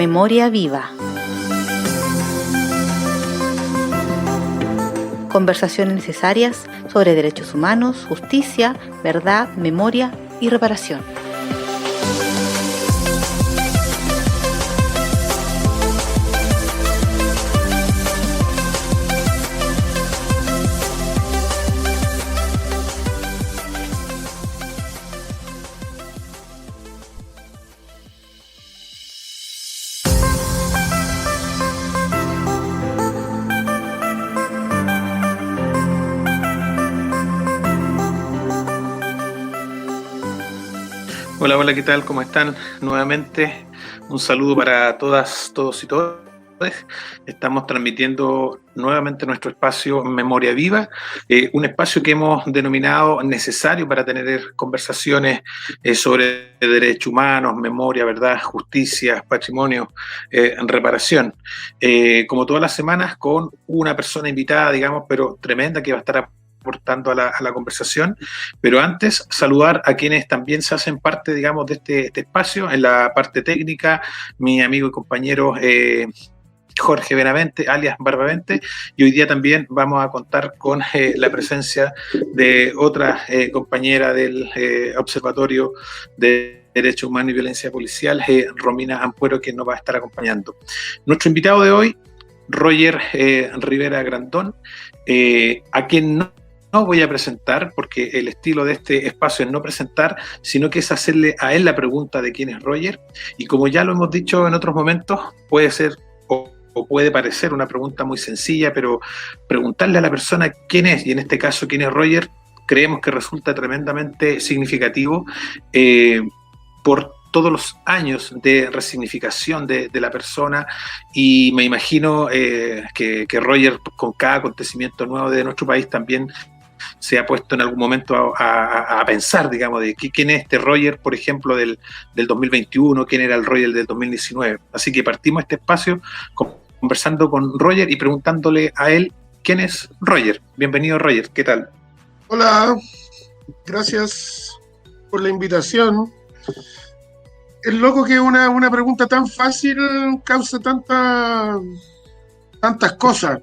Memoria viva. Conversaciones necesarias sobre derechos humanos, justicia, verdad, memoria y reparación. Hola, hola, ¿qué tal? ¿Cómo están? Nuevamente, un saludo para todas, todos y todas. Estamos transmitiendo nuevamente nuestro espacio Memoria Viva, un espacio que hemos denominado necesario para tener conversaciones sobre derechos humanos, memoria, verdad, justicia, patrimonio, reparación. Como todas las semanas, con una persona invitada, digamos, pero tremenda, que va a estar aportando a la conversación, pero antes saludar a quienes también se hacen parte, digamos, de este espacio, en la parte técnica, mi amigo y compañero Jorge Benavente, alias Barbavente, y hoy día también vamos a contar con la presencia de otra compañera del Observatorio de Derechos Humanos y Violencia Policial, Romina Ampuero, que nos va a estar acompañando. Nuestro invitado de hoy, Roger Rivera Grandón, a quien no voy a presentar, porque el estilo de este espacio es no presentar, sino que es hacerle a él la pregunta de quién es Roger, y como ya lo hemos dicho en otros momentos, puede ser o puede parecer una pregunta muy sencilla, pero preguntarle a la persona quién es, y en este caso quién es Roger, creemos que resulta tremendamente significativo por todos los años de resignificación de la persona, y me imagino que Roger, con cada acontecimiento nuevo de nuestro país, también se ha puesto en algún momento a pensar, digamos, de quién es este Roger, por ejemplo, del 2021, quién era el Roger del 2019. Así que partimos este espacio conversando con Roger y preguntándole a él quién es Roger. Bienvenido, Roger, ¿qué tal? Hola, gracias por la invitación. Es loco que una pregunta tan fácil cause tantas cosas,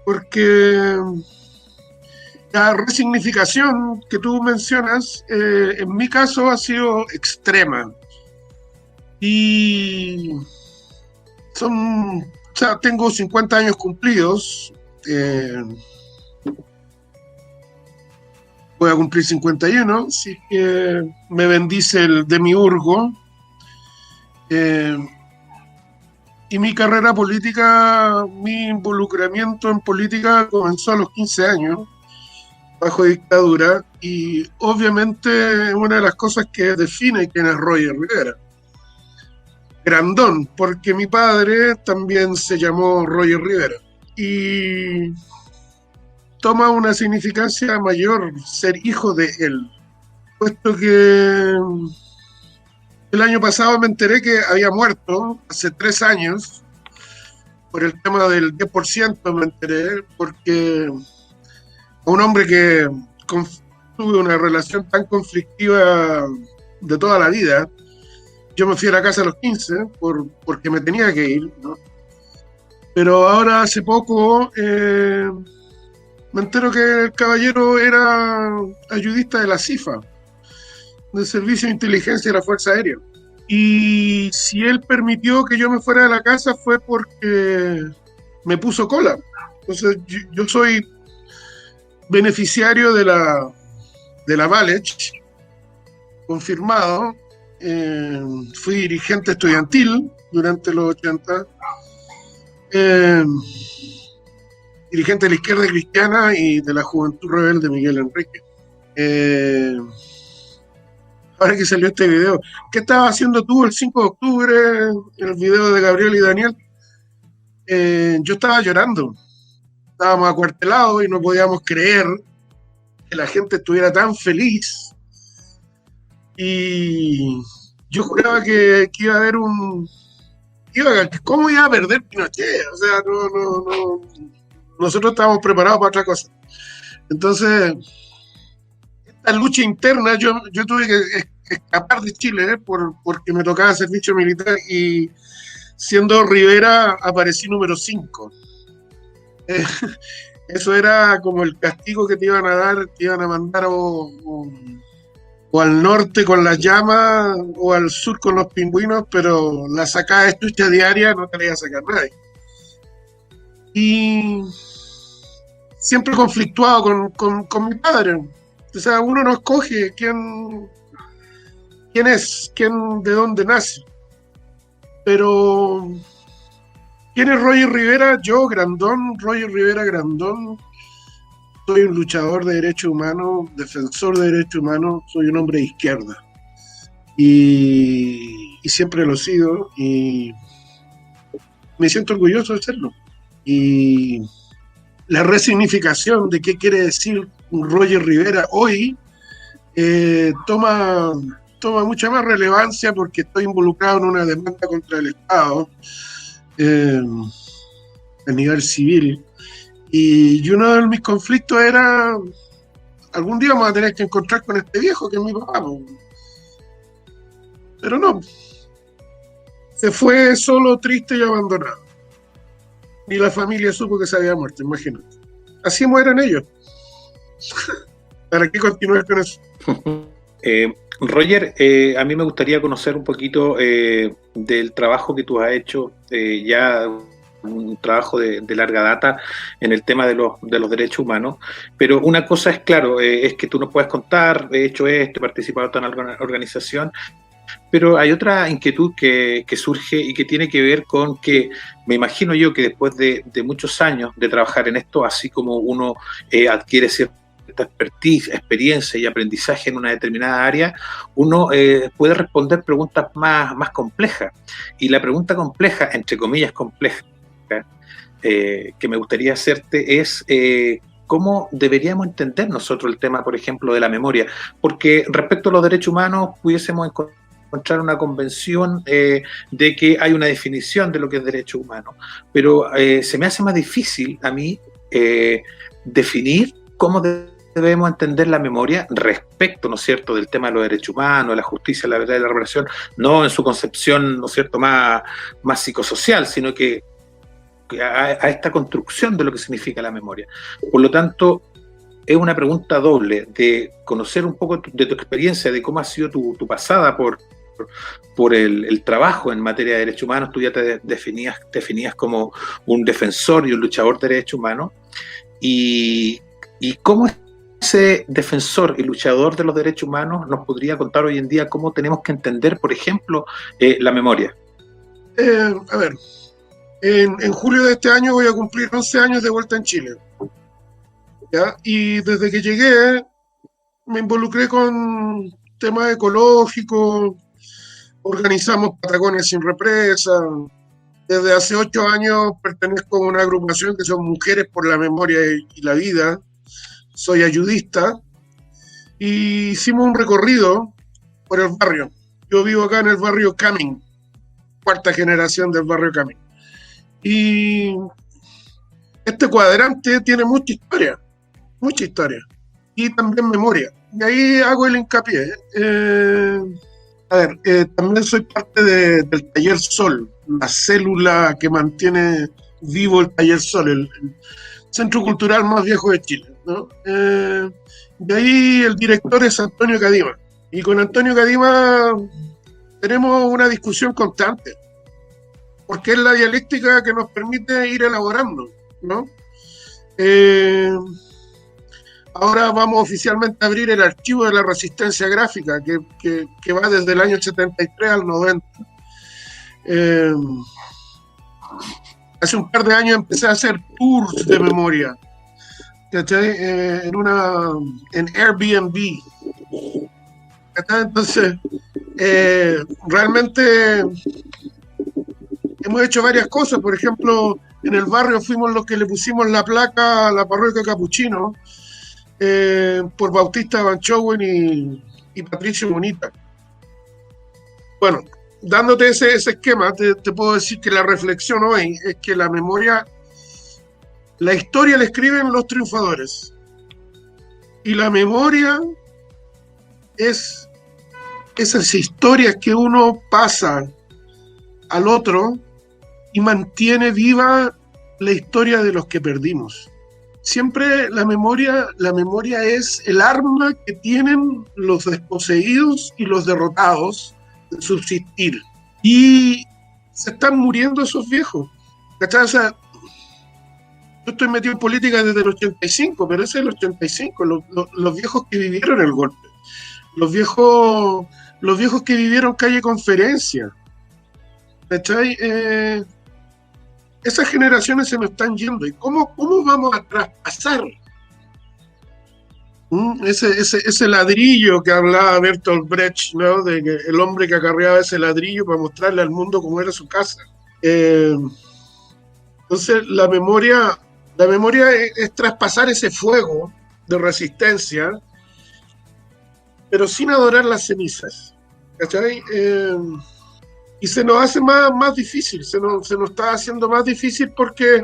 porque la resignificación que tú mencionas, en mi caso ha sido extrema. Y tengo 50 años cumplidos, voy a cumplir 51, así que me bendice el demiurgo. Y mi carrera política, mi involucramiento en política comenzó a los 15 años, bajo dictadura, y obviamente una de las cosas que define quién es Roger Rivera. Grandón, porque mi padre también se llamó Roger Rivera, y toma una significancia mayor ser hijo de él, puesto que el año pasado me enteré que había muerto, hace 3 años, por el tema del 10%. Me enteré porque a un hombre que tuve una relación tan conflictiva de toda la vida, yo me fui a la casa a los 15 porque me tenía que ir, ¿no? Pero ahora hace poco me entero que el caballero era ayudista de la CIFA, del Servicio de Inteligencia de la Fuerza Aérea. Y si él permitió que yo me fuera de la casa fue porque me puso cola. Entonces yo soy beneficiario de la Valech, confirmado. Fui dirigente estudiantil durante los 80, dirigente de la Izquierda Cristiana y de la Juventud Rebelde Miguel Enrique. Ahora que salió este video, ¿qué estabas haciendo tú el 5 de octubre en el video de Gabriel y Daniel? Yo estaba llorando, estábamos acuartelados y no podíamos creer que la gente estuviera tan feliz, y yo juraba que iba a haber ¿cómo iba a perder Pinochet? O sea, no, nosotros estábamos preparados para otra cosa. Entonces, esta lucha interna yo tuve que escapar de Chile, porque me tocaba servicio militar y siendo Rivera aparecí número 5. Eso era como el castigo que te iban a dar, te iban a mandar o al norte con las llamas o al sur con los pingüinos, pero la sacada de estucha diaria no te la iba a sacar nadie. Y siempre conflictuado con mi padre. O sea, uno no escoge quién es, de dónde nace. Pero ¿quién es Roger Rivera? Yo, Grandón, Roger Rivera Grandón. Soy un luchador de derechos humanos, defensor de derechos humanos, soy un hombre de izquierda. Y siempre lo he sido, y me siento orgulloso de serlo. Y la resignificación de qué quiere decir Roger Rivera hoy toma mucha más relevancia porque estoy involucrado en una demanda contra el Estado a nivel civil. Y uno de mis conflictos era, algún día vamos a tener que encontrar con este viejo que es mi papá. Pero no, se fue solo, triste y abandonado. Ni la familia supo que se había muerto, imagínate. Así mueren ellos. ¿Para qué continuar con eso? Roger, a mí me gustaría conocer un poquito del trabajo que tú has hecho, ya un trabajo de larga data en el tema de los derechos humanos, pero una cosa es claro, es que tú nos puedes contar, he hecho esto, he participado en alguna organización, pero hay otra inquietud que surge y que tiene que ver con que me imagino yo que después de muchos años de trabajar en esto, así como uno adquiere cierta expertise, experiencia y aprendizaje en una determinada área, uno puede responder preguntas más complejas. Y la pregunta compleja, entre comillas compleja, que me gustaría hacerte es cómo deberíamos entender nosotros el tema, por ejemplo, de la memoria, porque respecto a los derechos humanos pudiésemos encontrar una convención de que hay una definición de lo que es derecho humano, pero se me hace más difícil a mí definir cómo debemos entender la memoria respecto, ¿no es cierto?, del tema de los derechos humanos, de la justicia, la verdad y la reparación, no en su concepción, ¿no es cierto?, más psicosocial, sino que a esta construcción de lo que significa la memoria. Por lo tanto, es una pregunta doble de conocer un poco de tu experiencia, de cómo ha sido tu pasada por el trabajo en materia de derechos humanos. Tú ya te definías como un defensor y un luchador de derechos humanos, y cómo ese defensor y luchador de los derechos humanos nos podría contar hoy en día cómo tenemos que entender, por ejemplo, la memoria. A ver, en julio de este año voy a cumplir 11 años de vuelta en Chile, ¿ya? Y desde que llegué me involucré con temas ecológicos, organizamos Patagonia sin represa. Desde hace 8 años pertenezco a una agrupación que son Mujeres por la Memoria y la Vida. Soy ayudista y hicimos un recorrido por el barrio. Yo vivo acá en el barrio Camin, 4ª generación del barrio Camin. Y este cuadrante tiene mucha historia y también memoria. Y ahí hago el hincapié. También soy parte del Taller Sol, la célula que mantiene vivo el Taller Sol, el centro cultural más viejo de Chile, ¿no? De ahí el director es Antonio Cadima. Y con Antonio Cadima tenemos una discusión constante, porque es la dialéctica que nos permite ir elaborando, ¿no? Ahora vamos oficialmente a abrir el archivo de la resistencia gráfica, que va desde el año 73 al 90. Hace un par de años empecé a hacer tours de memoria, ¿cachai? En Airbnb. ¿Cachai? Entonces, realmente hemos hecho varias cosas. Por ejemplo, en el barrio fuimos los que le pusimos la placa a la parroquia Capuchino, por Bautista Van Chowen y Patricio Bonita. Bueno, dándote ese esquema, te puedo decir que la reflexión hoy es que la memoria, la historia la escriben los triunfadores, y la memoria es esas historias que uno pasa al otro y mantiene viva la historia de los que perdimos. Siempre la memoria es el arma que tienen los desposeídos y los derrotados de subsistir. Y se están muriendo esos viejos. ¿Cachai? O sea, yo estoy metido en política desde el 85, pero ese es el 85, los viejos que vivieron el golpe. Los viejos que vivieron calle Conferencia. ¿Cachai? Esas generaciones se nos están yendo. ¿Y cómo vamos a traspasar ese ladrillo que hablaba Bertolt Brecht, ¿no? De que el hombre que acarreaba ese ladrillo para mostrarle al mundo cómo era su casa? Entonces la memoria es traspasar ese fuego de resistencia, pero sin adorar las cenizas. ¿Cachai? Y se nos hace más difícil, se nos está haciendo más difícil porque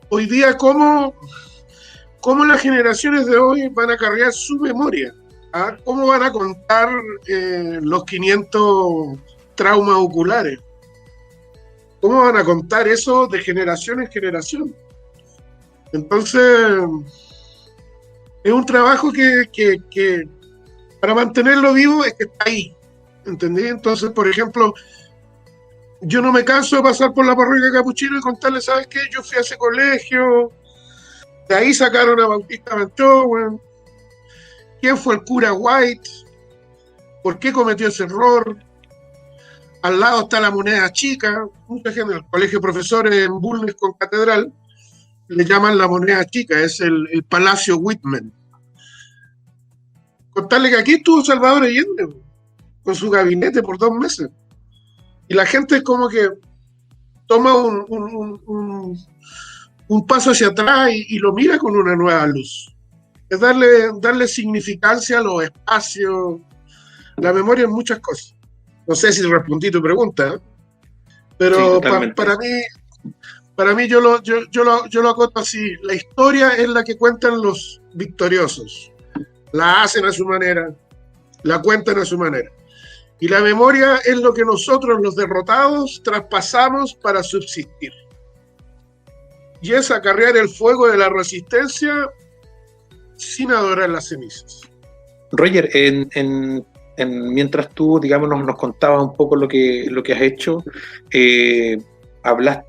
hoy día, ¿cómo las generaciones de hoy van a cargar su memoria? ¿Ah? ¿Cómo van a contar los 500 traumas oculares? ¿Cómo van a contar eso de generación en generación? Entonces, es un trabajo que para mantenerlo vivo es que está ahí, ¿entendí? Entonces, por ejemplo, yo no me canso de pasar por la parroquia Capuchino y contarle, ¿sabes qué? Yo fui a ese colegio, de ahí sacaron a Bautista Manchowen, quién fue el cura White, por qué cometió ese error. Al lado está la moneda chica, mucha gente, el colegio de profesores en Bulnes con Catedral, le llaman la moneda chica, es el Palacio Whitman. Contarle que aquí estuvo Salvador Allende, con su gabinete por 2 meses. Y la gente como que toma un paso hacia atrás y lo mira con una nueva luz. Es darle significancia a los espacios, la memoria en muchas cosas. No sé si respondí tu pregunta, pero sí, para mí yo lo acoto así. La historia es la que cuentan los victoriosos. La hacen a su manera, la cuentan a su manera. Y la memoria es lo que nosotros, los derrotados, traspasamos para subsistir. Y es acarrear el fuego de la resistencia sin adorar las cenizas. Roger, mientras tú, digamos, nos contabas un poco lo que has hecho, hablaste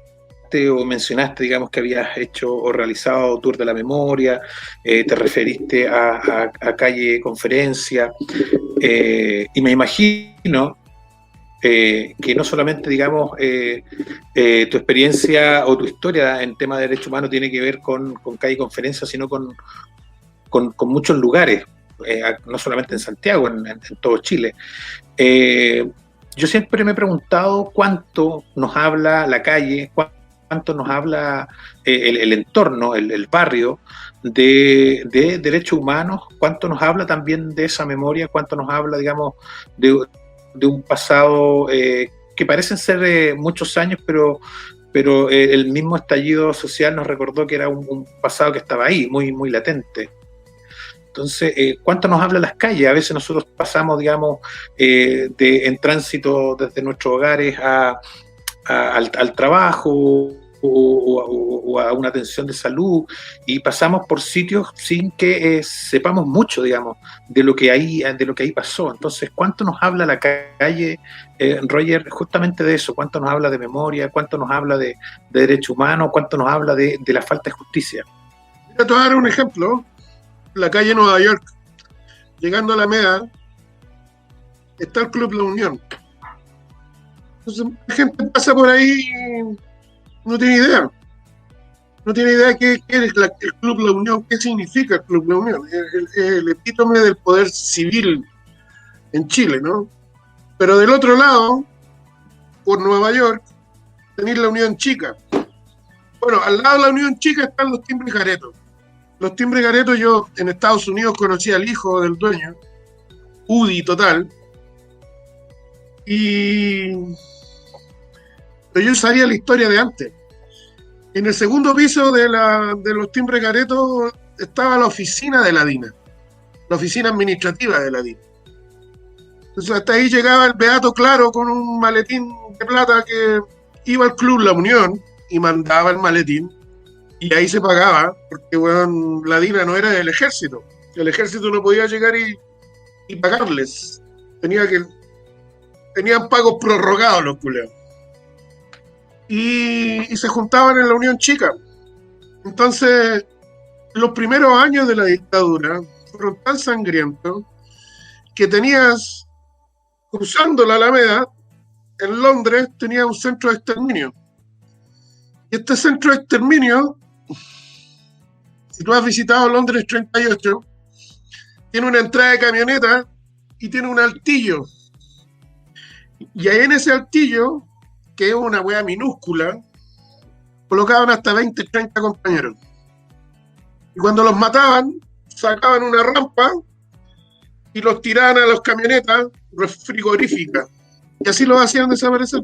o mencionaste, digamos, que habías hecho o realizado Tour de la Memoria, te referiste a Calle Conferencia, y me imagino que no solamente, digamos, tu experiencia o tu historia en tema de derechos humanos tiene que ver con Calle Conferencia, sino con muchos lugares, no solamente en Santiago, en todo Chile. Yo siempre me he preguntado cuánto nos habla la calle, cuánto nos habla el entorno, el barrio de derechos humanos, cuánto nos habla también de esa memoria, cuánto nos habla, digamos, de un pasado que parecen ser muchos años, pero el mismo estallido social nos recordó que era un pasado que estaba ahí, muy, muy latente. Entonces, ¿cuánto nos habla las calles? A veces nosotros pasamos, digamos, en tránsito desde nuestros hogares al trabajo o a una atención de salud, y pasamos por sitios sin que sepamos mucho, digamos, de lo que ahí pasó. Entonces, ¿cuánto nos habla la calle, Roger, justamente de eso? ¿Cuánto nos habla de memoria? ¿Cuánto nos habla de derechos humanos? ¿Cuánto nos habla de la falta de justicia? Te voy a dar un ejemplo. La calle Nueva York, llegando a la Alameda, está el Club La Unión. Entonces, la gente pasa por ahí y no tiene idea. No tiene idea qué es el Club La Unión, qué significa el Club La Unión. El epítome del poder civil en Chile, ¿no? Pero del otro lado, por Nueva York, tenéis la Unión Chica. Bueno, al lado de la Unión Chica están los Timbres Gareto. Los Timbres Gareto, yo en Estados Unidos conocí al hijo del dueño, UDI total, pero yo sabía la historia de antes. En el segundo piso de los Timbres Gareto estaba la oficina de la DINA, la oficina administrativa de la DINA. Entonces hasta ahí llegaba el Beato Claro con un maletín de plata que iba al Club La Unión y mandaba el maletín y ahí se pagaba, porque bueno, la DINA no era del ejército. El ejército no podía llegar y pagarles. Tenían pagos prorrogados los culeos. Y se juntaban en la Unión Chica. Entonces, los primeros años de la dictadura fueron tan sangrientos que tenías, cruzando la Alameda, en Londres, tenía un centro de exterminio. Y este centro de exterminio, si tú has visitado Londres 38, tiene una entrada de camioneta y tiene un altillo. Y ahí en ese altillo, que es una wea minúscula, colocaban hasta 20, 30 compañeros. Y cuando los mataban, sacaban una rampa y los tiraban a las camionetas frigoríficas. Y así los hacían desaparecer.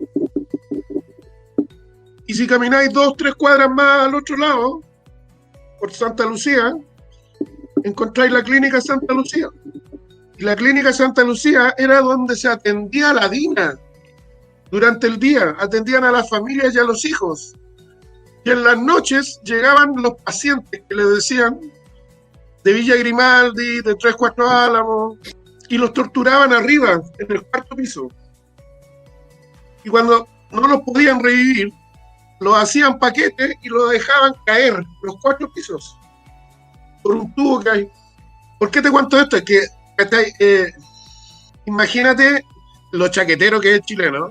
Y si camináis 2, 3 cuadras más al otro lado, por Santa Lucía, encontráis la clínica Santa Lucía. Y la clínica Santa Lucía era donde se atendía a la DINA durante el día. Atendían a las familias y a los hijos. Y en las noches llegaban los pacientes que les decían de Villa Grimaldi, de 3-4 Álamos, y los torturaban arriba, en el 4º piso. Y cuando no los podían revivir, los hacían paquetes y los dejaban caer los 4 pisos por un tubo que hay. ¿Por qué te cuento esto? Es que imagínate lo chaquetero que es el chileno.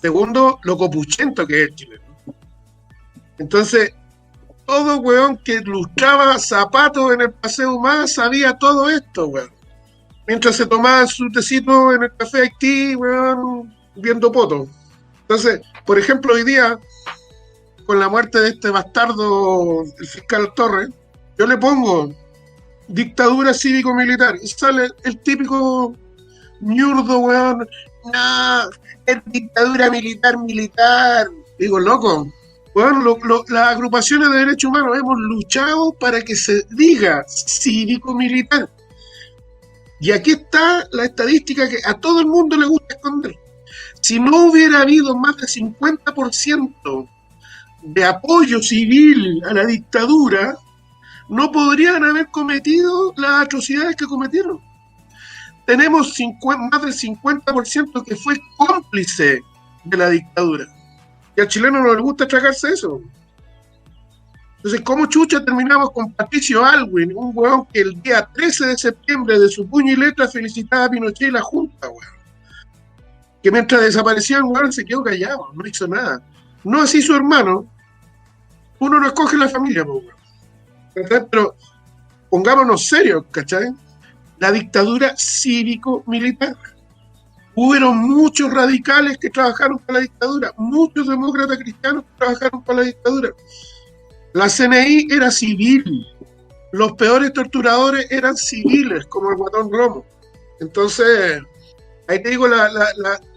Segundo, lo copuchento que es el chileno. Entonces, todo weón que lustraba zapatos en el Paseo Humá sabía todo esto, weón. Mientras se tomaban su tecito en el Café Haití, weón, viendo poto. Entonces, por ejemplo, hoy día, con la muerte de este bastardo, el fiscal Torres, yo le pongo dictadura cívico-militar y sale el típico ñurdo, weón. No, es dictadura militar. Digo, loco, weón, las agrupaciones de derechos humanos hemos luchado para que se diga cívico-militar. Y aquí está la estadística que a todo el mundo le gusta esconder. Si no hubiera habido más del 50% de apoyo civil a la dictadura, no podrían haber cometido las atrocidades que cometieron. Tenemos más del 50% que fue cómplice de la dictadura. Y al chileno no le gusta tragarse eso. Entonces, ¿cómo chucha terminamos con Patricio Aylwin, un weón que el día 13 de septiembre de su puño y letra felicitaba a Pinochet y la Junta, weón? Que mientras desaparecían, weón, se quedó callado, no hizo nada. No así su hermano. Uno no escoge la familia, weón. Pero pongámonos serios, ¿cachai? La dictadura cívico-militar. Hubieron muchos radicales que trabajaron para la dictadura, muchos demócratas cristianos que trabajaron para la dictadura. La CNI era civil, los peores torturadores eran civiles, como el Guatón Romo. Entonces, ahí te digo,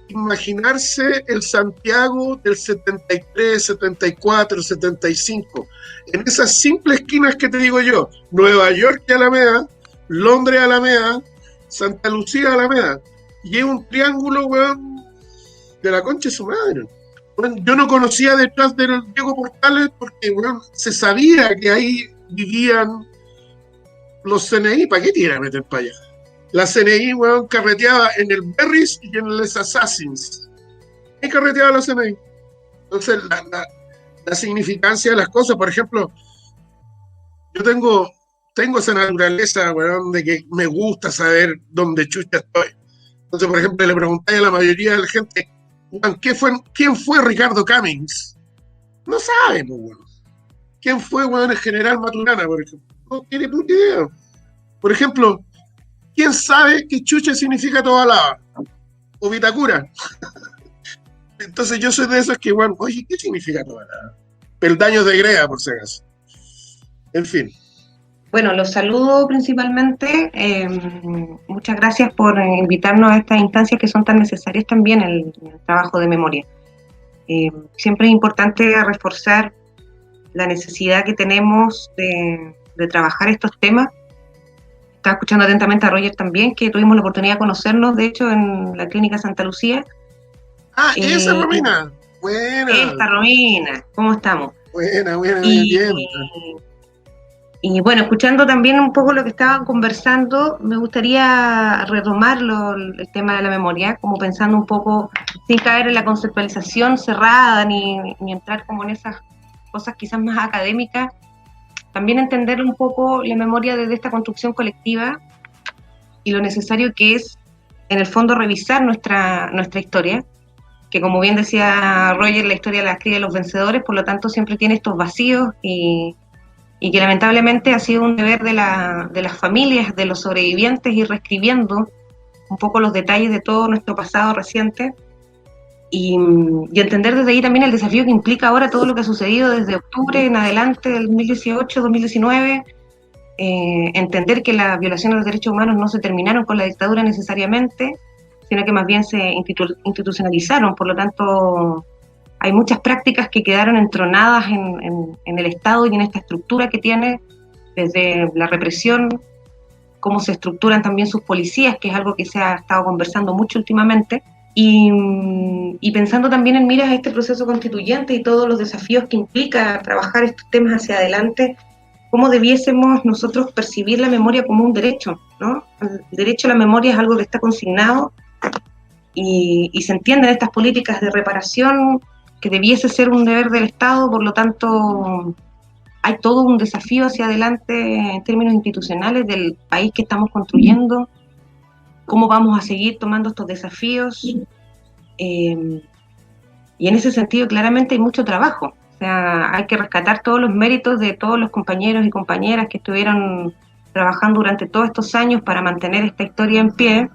imaginarse el Santiago del 73, 74, 75, en esas simples esquinas que te digo yo, Nueva York y Alameda, Londres Alameda, Santa Lucía Alameda, y es un triángulo, weón, de la concha de su madre. Bueno, yo no conocía detrás del Diego Portales porque, weón, se sabía que ahí vivían los CNI. ¿Para qué te iban a meter para allá? La CNI, weón, carreteaba en el Berries y en los Assassins. Ahí carreteaba la CNI. Entonces, la significancia de las cosas, por ejemplo, yo tengo esa naturaleza, weón, de que me gusta saber dónde chucha estoy. Entonces, por ejemplo, le preguntáis a la mayoría de la gente, ¿quién fue Ricardo Cummings? No sabe, pues, weón. ¿Quién fue, weón, el general Maturana, por ejemplo? No tiene puta idea. Por ejemplo, ¿quién sabe qué chucha significa toda lava? O Vitacura. Entonces yo soy de esos que, bueno, oye, ¿qué significa toda lava? Peldaños de Grea, por si acaso. En fin. Bueno, los saludo principalmente. Muchas gracias por invitarnos a estas instancias que son tan necesarias también en el trabajo de memoria. Siempre es importante reforzar la necesidad que tenemos de trabajar estos temas estaba escuchando atentamente a Roger también, que tuvimos la oportunidad de conocernos, de hecho, en la Clínica Santa Lucía. Esa Romina. Buena. Esta Romina, ¿cómo estamos? Buena, Y, bien. y bueno, escuchando también un poco lo que estaban conversando, me gustaría retomarlo, el tema de la memoria, como pensando un poco, sin caer en la conceptualización cerrada, ni entrar como en esas cosas quizás más académicas, también entender un poco la memoria desde esta construcción colectiva y lo necesario que es, en el fondo, revisar nuestra historia, que como bien decía Roger, la historia la escriben los vencedores, por lo tanto siempre tiene estos vacíos y que lamentablemente ha sido un deber de las familias, de los sobrevivientes, ir reescribiendo un poco los detalles de todo nuestro pasado reciente y entender desde ahí también el desafío que implica ahora todo lo que ha sucedido desde octubre en adelante del 2018, 2019, entender que las violaciones de los derechos humanos no se terminaron con la dictadura necesariamente, sino que más bien se institucionalizaron, por lo tanto hay muchas prácticas que quedaron entronadas en el Estado y en esta estructura que tiene, desde la represión, cómo se estructuran también sus policías, que es algo que se ha estado conversando mucho últimamente, y pensando también en miras a este proceso constituyente y todos los desafíos que implica trabajar estos temas hacia adelante, cómo debiésemos nosotros percibir la memoria como un derecho, ¿no? El derecho a la memoria es algo que está consignado y se entienden estas políticas de reparación que debiese ser un deber del Estado, por lo tanto hay todo un desafío hacia adelante en términos institucionales del país que estamos construyendo, cómo vamos a seguir tomando estos desafíos, y en ese sentido claramente hay mucho trabajo, o sea, hay que rescatar todos los méritos de todos los compañeros y compañeras que estuvieron trabajando durante todos estos años para mantener esta historia en pie,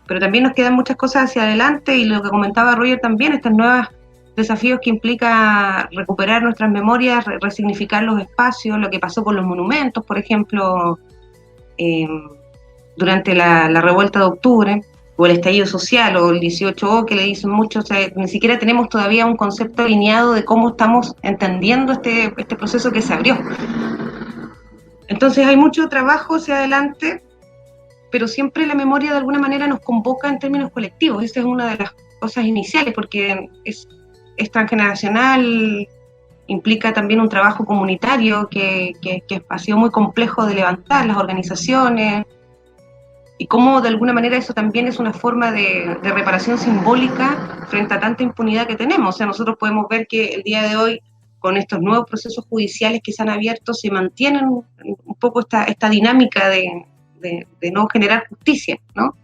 pero también nos quedan muchas cosas hacia adelante y lo que comentaba Roger también, estos nuevos desafíos que implica recuperar nuestras memorias, resignificar los espacios, lo que pasó con los monumentos, por ejemplo, durante la revuelta de octubre, o el estallido social, o el 18O, que le dicen mucho, o sea, ni siquiera tenemos todavía un concepto alineado de cómo estamos entendiendo este proceso que se abrió. Entonces hay mucho trabajo hacia adelante, pero siempre la memoria de alguna manera nos convoca en términos colectivos. Esa es una de las cosas iniciales, porque es transgeneracional, implica también un trabajo comunitario que ha sido muy complejo de levantar, las organizaciones, y cómo de alguna manera eso también es una forma de reparación simbólica frente a tanta impunidad que tenemos. O sea, nosotros podemos ver que el día de hoy, con estos nuevos procesos judiciales que se han abierto, se mantienen un poco esta dinámica de no generar justicia, ¿no?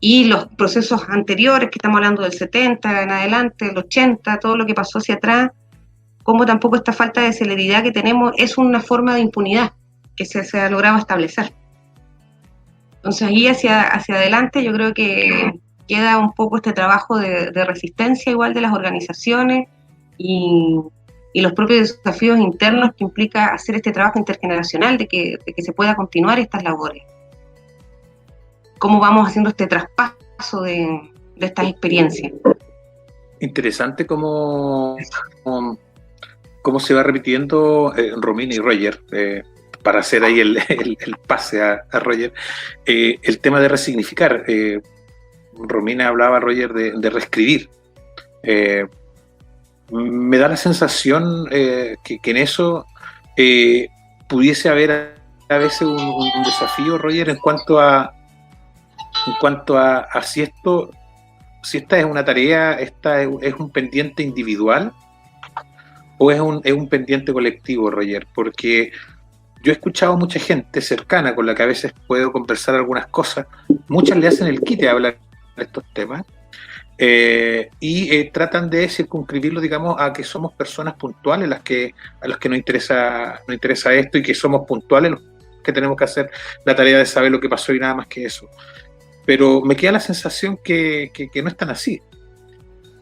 Y los procesos anteriores, que estamos hablando del 70 en adelante, el 80, todo lo que pasó hacia atrás, como tampoco esta falta de celeridad que tenemos es una forma de impunidad que se ha logrado establecer. Entonces ahí hacia adelante yo creo que queda un poco este trabajo de resistencia igual de las organizaciones y los propios desafíos internos que implica hacer este trabajo intergeneracional de que se pueda continuar estas labores. Cómo vamos haciendo este traspaso de estas experiencias. Interesante cómo se va repitiendo Romina y Roger, para hacer ahí el pase a Roger, el tema de resignificar. Romina hablaba, Roger, de reescribir. Me da la sensación que en eso pudiese haber a veces un desafío, Roger, en cuanto a si esta es una tarea, esta es un pendiente individual o es un pendiente colectivo, Roger, porque yo he escuchado a mucha gente cercana con la que a veces puedo conversar algunas cosas, muchas le hacen el quite a hablar de estos temas, y tratan de circunscribirlo, digamos, a que somos personas puntuales a las que nos interesa esto y que somos puntuales los que tenemos que hacer la tarea de saber lo que pasó y nada más que eso. Pero me queda la sensación que no es tan así.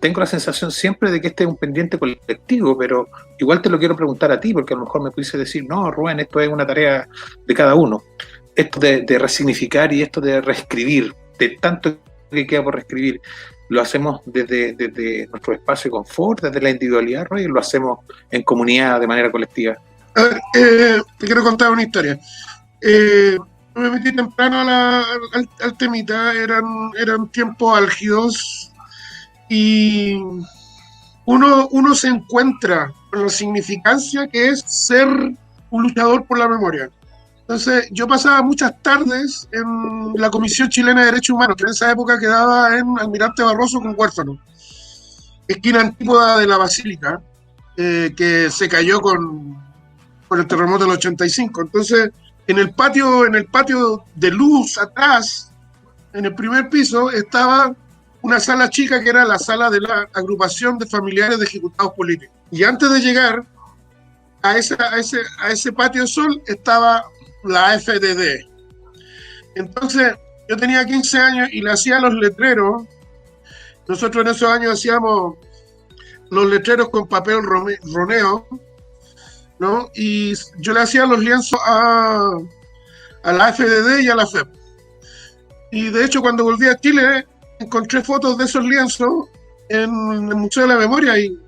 Tengo la sensación siempre de que este es un pendiente colectivo, pero igual te lo quiero preguntar a ti, porque a lo mejor me pudiese decir, no, Rubén, esto es una tarea de cada uno. Esto de resignificar y esto de reescribir, de tanto que queda por reescribir, ¿lo hacemos desde nuestro espacio de confort, desde la individualidad, Roy, o lo hacemos en comunidad, de manera colectiva? A ver, te quiero contar una historia. me metí temprano al temita, eran tiempos álgidos y uno se encuentra con la significancia que es ser un luchador por la memoria. Entonces, yo pasaba muchas tardes en la Comisión Chilena de Derechos Humanos, que en esa época quedaba en Almirante Barroso con Huérfano, esquina antípoda de la Basílica, que se cayó con el terremoto del 85. Entonces, en el patio de luz atrás, en el primer piso, estaba una sala chica que era la sala de la agrupación de familiares de ejecutados políticos. Y antes de llegar a ese patio de sol estaba la FDD. Entonces, yo tenía 15 años y le hacía los letreros. Nosotros en esos años hacíamos los letreros con papel roneo, ¿no? Y yo le hacía los lienzos a la FDD y a la FEP. Y de hecho, cuando volví a Chile, encontré fotos de esos lienzos en el Museo de la Memoria y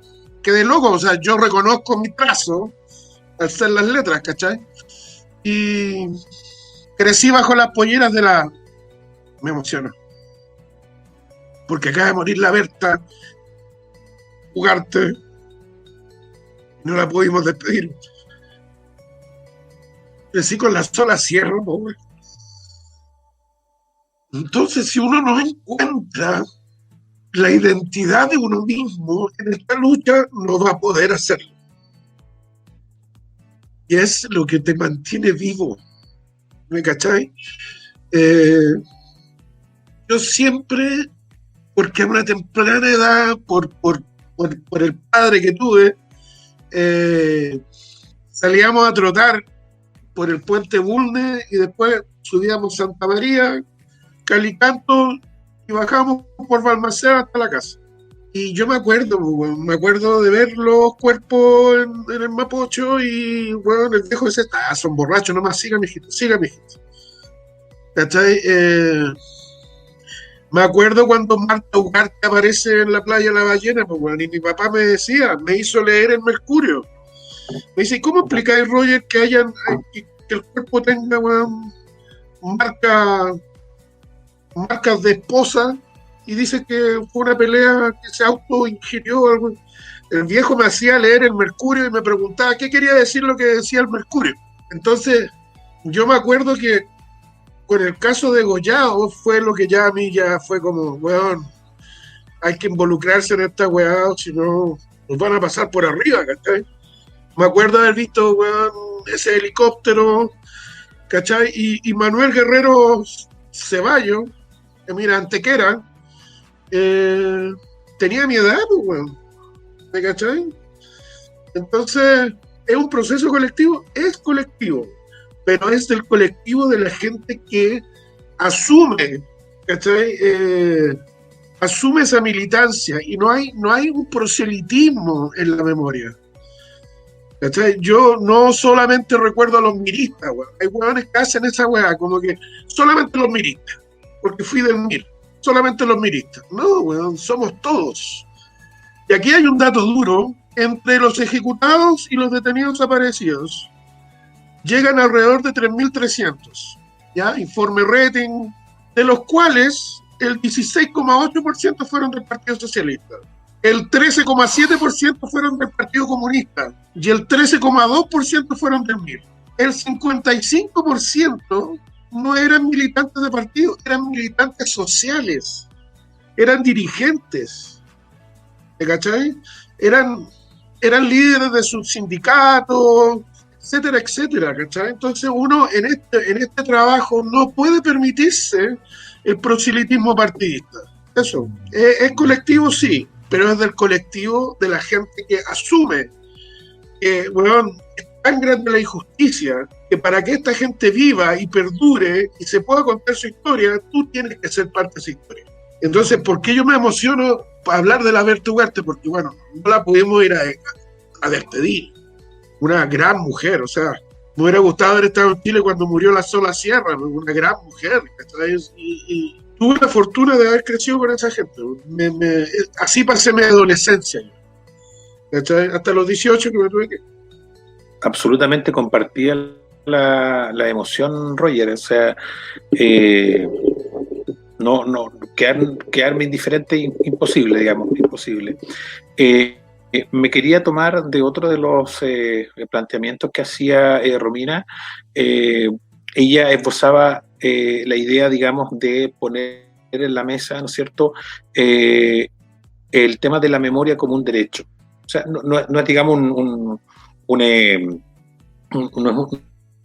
quedé loco. O sea, yo reconozco mi trazo al ser las letras, ¿cachai? Y crecí bajo las polleras de la... Me emociona. Porque acaba de morir la Berta Ugarte. No la pudimos despedir. Crecí con la sola sierra, pobre. Entonces, si uno no encuentra la identidad de uno mismo en esta lucha, no va a poder hacerlo. Y es lo que te mantiene vivo. ¿Me cachai? Yo siempre, porque a una temprana edad, por el padre que tuve, salíamos a trotar por el puente Bulnes y después subíamos Santa María, Calicanto y bajamos por Balmaceda hasta la casa. Y yo me acuerdo de ver los cuerpos en el Mapocho y, bueno, el viejo ese, son borrachos, nomás, siga, mijito. ¿Cachai? Me acuerdo cuando Marta Ugarte aparece en la playa de la Ballena, pues, bueno, y mi papá me hizo leer el Mercurio. Me dice, ¿cómo explicáis, Roger, que el cuerpo tenga, bueno, marcas de esposa? Y dice que fue una pelea que se autoingirió. El viejo me hacía leer el Mercurio y me preguntaba qué quería decir lo que decía el Mercurio. Entonces, yo me acuerdo que con el caso de Goyao fue lo que ya a mí ya fue como, weón, hay que involucrarse en esta weá, si no nos van a pasar por arriba, ¿cachai? Me acuerdo haber visto, weón, ese helicóptero, ¿cachai? Y Manuel Guerrero Ceballos, que mira, Antequera, tenía mi edad, pues, weón, ¿me cachai? Entonces, ¿es un proceso colectivo? Es colectivo, pero es del colectivo de la gente que asume, ¿cachai? Asume esa militancia y no hay un proselitismo en la memoria. ¿Cachai? Yo no solamente recuerdo a los miristas, weón. Hay weones que hacen esa weá, como que solamente los miristas, porque fui del MIR, solamente los miristas. No, weón, somos todos. Y aquí hay un dato duro, entre los ejecutados y los detenidos desaparecidos, llegan alrededor de 3.300, ¿ya? Informe rating, de los cuales el 16,8% fueron del Partido Socialista, el 13,7% fueron del Partido Comunista y el 13,2% fueron del MIR. El 55% no eran militantes de partido, eran militantes sociales, eran dirigentes, ¿te cachai? Eran líderes de sus sindicatos, etcétera, etcétera, ¿cachai? Entonces uno en este trabajo no puede permitirse el proselitismo partidista. Eso, es colectivo, sí, pero es del colectivo de la gente que asume que, bueno, es tan grande la injusticia que para que esta gente viva y perdure y se pueda contar su historia, tú tienes que ser parte de esa historia. Entonces, ¿por qué yo me emociono para hablar de la Berta Ugarte? Porque, bueno, no la pudimos ir a despedir. Una gran mujer, o sea, me hubiera gustado haber estado en Chile cuando murió la Sola Sierra, una gran mujer, y tuve la fortuna de haber crecido con esa gente. Así pasé mi adolescencia, ¿cachai? Hasta los 18 que me tuve que... Absolutamente compartía la emoción, Roger. O sea, no quedarme indiferente, imposible, digamos, imposible. Me quería tomar de otro de los planteamientos que hacía Romina. Ella esbozaba la idea, digamos, de poner en la mesa, ¿no es cierto?, el tema de la memoria como un derecho. O sea, no es, digamos,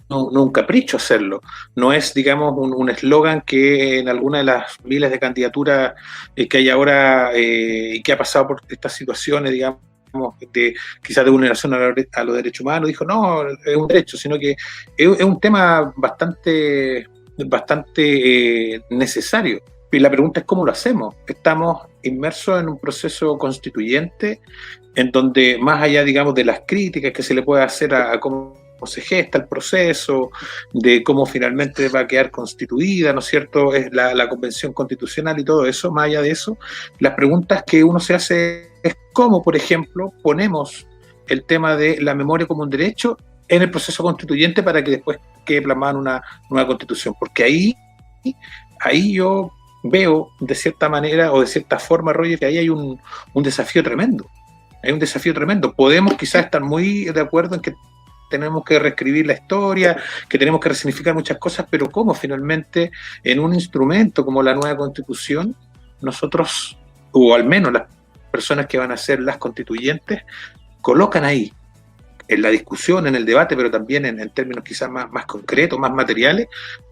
un capricho hacerlo. No es, digamos, un eslogan que en alguna de las miles de candidaturas que hay ahora y que ha pasado por estas situaciones, digamos, de quizás de vulneración a los derechos humanos, dijo, no, es un derecho, sino que es un tema bastante necesario. Y la pregunta es cómo lo hacemos. Estamos inmersos en un proceso constituyente en donde, más allá, digamos, de las críticas que se le puede hacer a cómo se gesta el proceso, de cómo finalmente va a quedar constituida, ¿no es cierto?, es la convención constitucional y todo eso, más allá de eso, las preguntas que uno se hace es cómo, por ejemplo, ponemos el tema de la memoria como un derecho en el proceso constituyente para que después quede plasmada en una nueva constitución, porque ahí yo veo de cierta manera o de cierta forma, Roger, que ahí hay un desafío tremendo. Hay un desafío tremendo. Podemos quizás estar muy de acuerdo en que tenemos que reescribir la historia, que tenemos que resignificar muchas cosas, pero ¿cómo finalmente en un instrumento como la nueva Constitución nosotros, o al menos las personas que van a ser las constituyentes, colocan ahí en la discusión, en el debate, pero también en términos quizás más concretos, más materiales,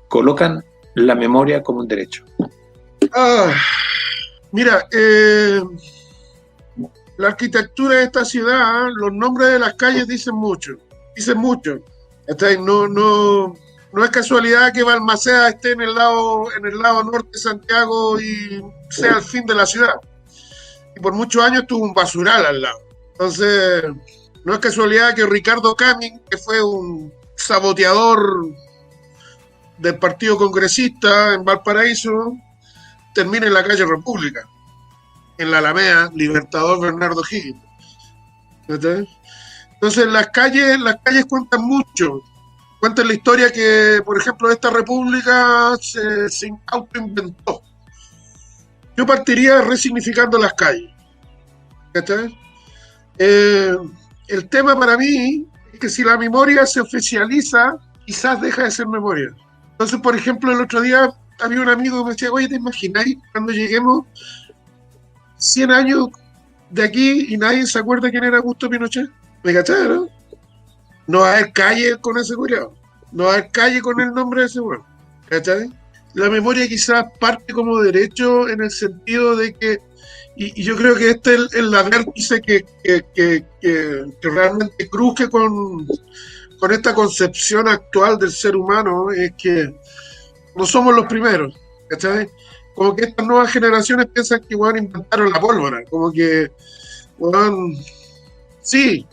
colocan la memoria como un derecho? Mira, la arquitectura de esta ciudad, los nombres de las calles dicen mucho. No es casualidad que Balmaceda esté en el lado norte de Santiago y sea el fin de la ciudad. Y por muchos años tuvo un basural al lado. Entonces, no es casualidad que Ricardo Camin, que fue un saboteador del Partido Congresista en Valparaíso, termine en la calle República, en la Alameda Libertador Bernardo Higgins. Entonces las calles cuentan mucho, cuentan la historia que, por ejemplo, esta república se autoinventó. Yo partiría resignificando las calles. El tema para mí es que si la memoria se oficializa, quizás deja de ser memoria. Entonces, por ejemplo, el otro día había un amigo que me decía, oye, ¿te imagináis cuando lleguemos 100 años de aquí y nadie se acuerda quién era Augusto Pinochet? ¿Me cachai, no? No va a haber calle con ese culiao. No va a haber calle con el nombre de ese weón. ¿Cachai? La memoria quizás parte como derecho en el sentido de que, y yo creo que este es la vértice que realmente cruje con esta concepción actual del ser humano, es que no somos los primeros, ¿cachai? Como que estas nuevas generaciones piensan que weón inventaron la pólvora, como que weón, sí,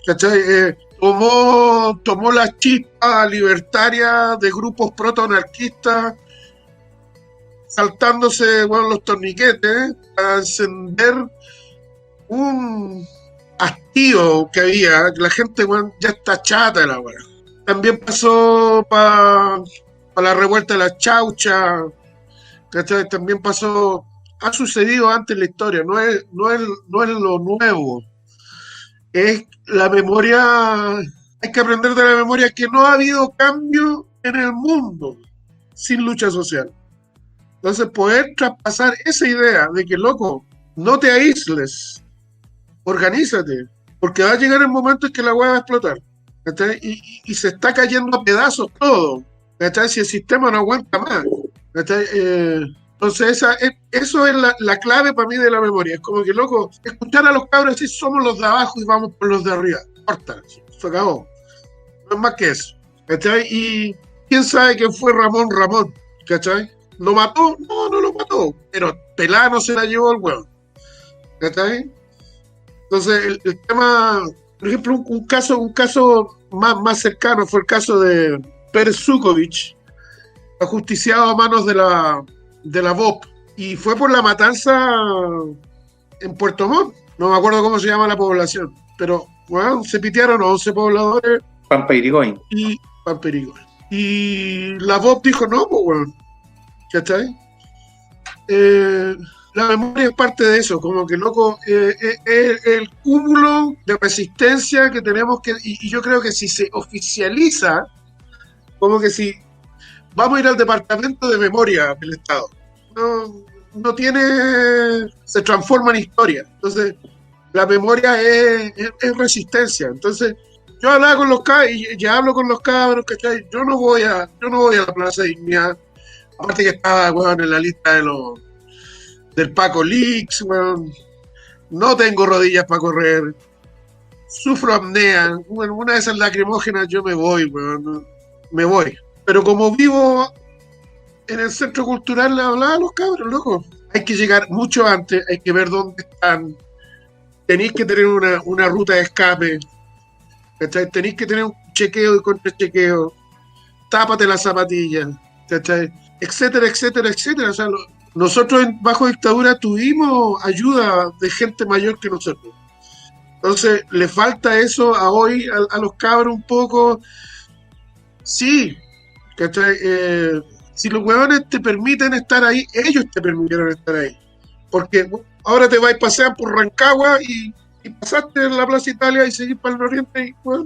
¿cachai? Tomó la chispa libertaria de grupos proto-anarquistas, saltándose los torniquetes para encender un hastío que había. La gente ya está chata de la weá. También pasó para la revuelta de la chaucha, ¿cachai? También pasó, ha sucedido antes en la historia, no es lo nuevo. Es la memoria, hay que aprender de la memoria que no ha habido cambio en el mundo sin lucha social. Entonces, poder traspasar esa idea de que, loco, no te aísles, organízate, porque va a llegar el momento en que la hueá va a explotar, ¿cachai? Y se está cayendo a pedazos todo, ¿cachai? Si el sistema no aguanta más, ¿cachai? Entonces, eso es la clave para mí de la memoria. Es como que, loco, escuchar a los cabros decir somos los de abajo y vamos por los de arriba. Corta, se acabó. No es más que eso, ¿cachai? Y quién sabe quién fue Ramón, ¿cachai? ¿Lo mató? No lo mató. Pero pelada no se la llevó el huevo. ¿Cachai? Entonces, el tema, por ejemplo, un caso más cercano fue el caso de Pérez Zukovich, ajusticiado a manos de la BOP. Y fue por la matanza en Puerto Montt. No me acuerdo cómo se llama la población. Pero, bueno, se pitearon 11 pobladores. Pampa Irigoyen. Pamperico. Y la voz dijo, no, pues, weón. ¿Cachai? La memoria es parte de eso, como que, loco, el cúmulo de resistencia que tenemos que, y yo creo que si se oficializa, como que si vamos a ir al departamento de memoria del Estado, no tiene, se transforma en historia. Entonces, la memoria es resistencia. Entonces, yo hablaba con los cabros, y ya hablo con los cabros, ¿cachai? Yo no voy a la Plaza de Dignidad, aparte que estaba, weón, en la lista del Paco Leaks, weón. No tengo rodillas para correr, sufro apnea, bueno, una de esas lacrimógenas yo me voy, weón, me voy. Pero como vivo en el centro cultural, le hablaba a los cabros, loco. Hay que llegar mucho antes, hay que ver dónde están, tenéis que tener una ruta de escape, ¿cachai? Tenéis que tener un chequeo y contrachequeo, tápate las zapatillas, ¿cachai? Etcétera, etcétera, etcétera. O sea, nosotros bajo dictadura tuvimos ayuda de gente mayor que nosotros. Entonces, le falta eso a hoy, a los cabros un poco. Sí, ¿cachai? Si los huevones te permiten estar ahí, ellos te permitieron estar ahí. Porque ahora te vas a pasear por Rancagua y pasaste en la Plaza Italia y seguís para el oriente y, bueno,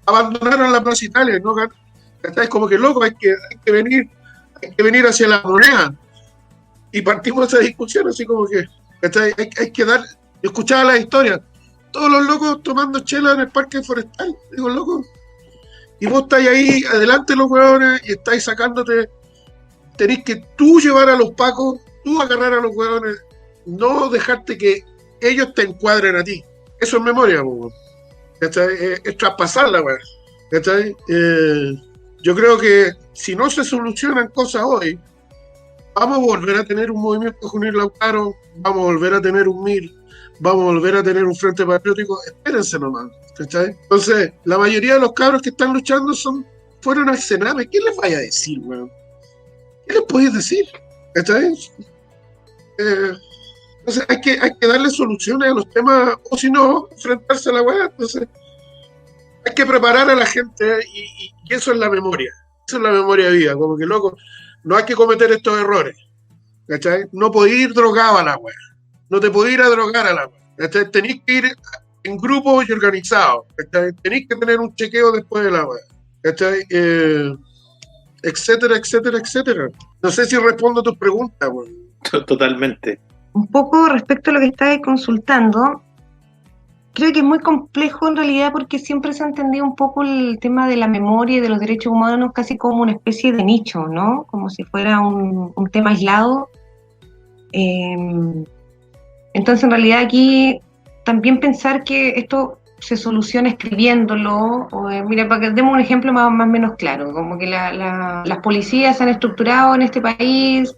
abandonaron la Plaza Italia, ¿no? ¿Cachai? Como que, loco, hay que venir hacia la moneda. Y partimos de esa discusión así como que, ¿cachai? Hay que dar, yo escuchaba la historia, todos los locos tomando chela en el parque forestal, digo, loco, y vos estáis ahí adelante los huevones y estáis sacándote, tenés que tú llevar a los pacos, tú agarrar a los huevones, no dejarte que ellos te encuadren a ti. Eso es memoria, ¿cachai? Es traspasarla, weón, ¿cachai? Yo creo que si no se solucionan cosas hoy, vamos a volver a tener un movimiento Juvenil Lautaro, vamos a volver a tener un MIR, vamos a volver a tener un Frente Patriótico, espérense nomás, ¿cachai? Entonces, la mayoría de los cabros que están luchando fueron al Sename. ¿Qué les vaya a decir, weón? ¿Qué les podéis decir? ¿Cachai? Entonces hay que darle soluciones a los temas, o si no, enfrentarse a la weá. Entonces, hay que preparar a la gente y eso es la memoria. Eso es la memoria viva, como que, loco, no hay que cometer estos errores, ¿cachai? No podéis ir drogado a la weá, no te podéis ir a drogar a la weá, ¿cachai? Tenéis que ir en grupos y organizados, ¿cachai? Tenéis que tener un chequeo después de la weá, ¿cachai? Etcétera, etcétera, etcétera. No sé si respondo a tus preguntas, weón. Totalmente. Un poco respecto a lo que estáis consultando, creo que es muy complejo en realidad porque siempre se ha entendido un poco el tema de la memoria y de los derechos humanos casi como una especie de nicho, ¿no? Como si fuera un tema aislado. Entonces, en realidad aquí también pensar que esto se soluciona escribiéndolo, mira, para que demos un ejemplo más o menos claro, como que las policías se han estructurado en este país,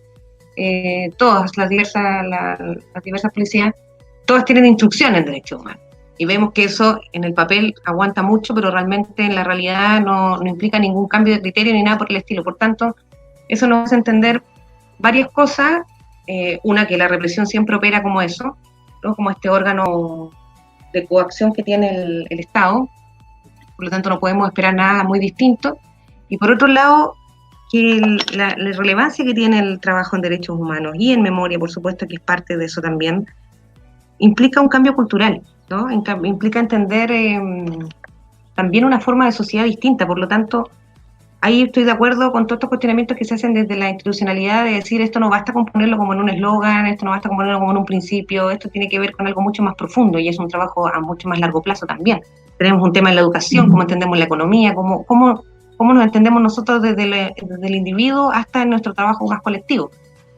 todas las diversas policías, todas tienen instrucción en derechos humanos. Y vemos que eso en el papel aguanta mucho, pero realmente en la realidad no implica ningún cambio de criterio ni nada por el estilo. Por tanto, eso nos hace entender varias cosas. Una, que la represión siempre opera como eso, ¿no? Como este órgano de coacción que tiene el Estado. Por lo tanto, no podemos esperar nada muy distinto. Y por otro lado, que la relevancia que tiene el trabajo en derechos humanos y en memoria, por supuesto, que es parte de eso también, implica un cambio cultural, ¿no? Implica entender también una forma de sociedad distinta. Por lo tanto, ahí estoy de acuerdo con todos estos cuestionamientos que se hacen desde la institucionalidad, de decir esto no basta con ponerlo como en un eslogan, esto no basta con ponerlo como en un principio, esto tiene que ver con algo mucho más profundo y es un trabajo a mucho más largo plazo también. Tenemos un tema en la educación, cómo entendemos la economía, cómo nos entendemos nosotros desde el individuo hasta en nuestro trabajo más colectivo,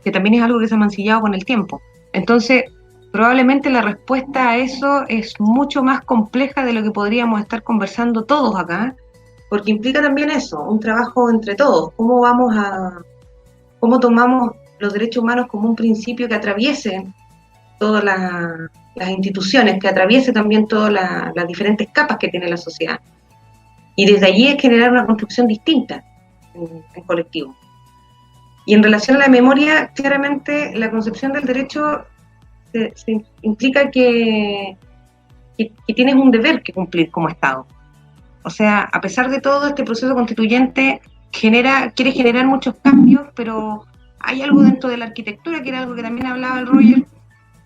que también es algo que se ha mancillado con el tiempo. Entonces, probablemente la respuesta a eso es mucho más compleja de lo que podríamos estar conversando todos acá, porque implica también eso, un trabajo entre todos, cómo tomamos los derechos humanos como un principio que atraviese todas las instituciones, que atraviese también todas las diferentes capas que tiene la sociedad. Y desde allí es generar una construcción distinta en colectivo. Y en relación a la memoria, claramente la concepción del derecho se implica que tienes un deber que cumplir como Estado. O sea, a pesar de todo, este proceso constituyente quiere generar muchos cambios, pero hay algo dentro de la arquitectura, que era algo que también hablaba el Roger,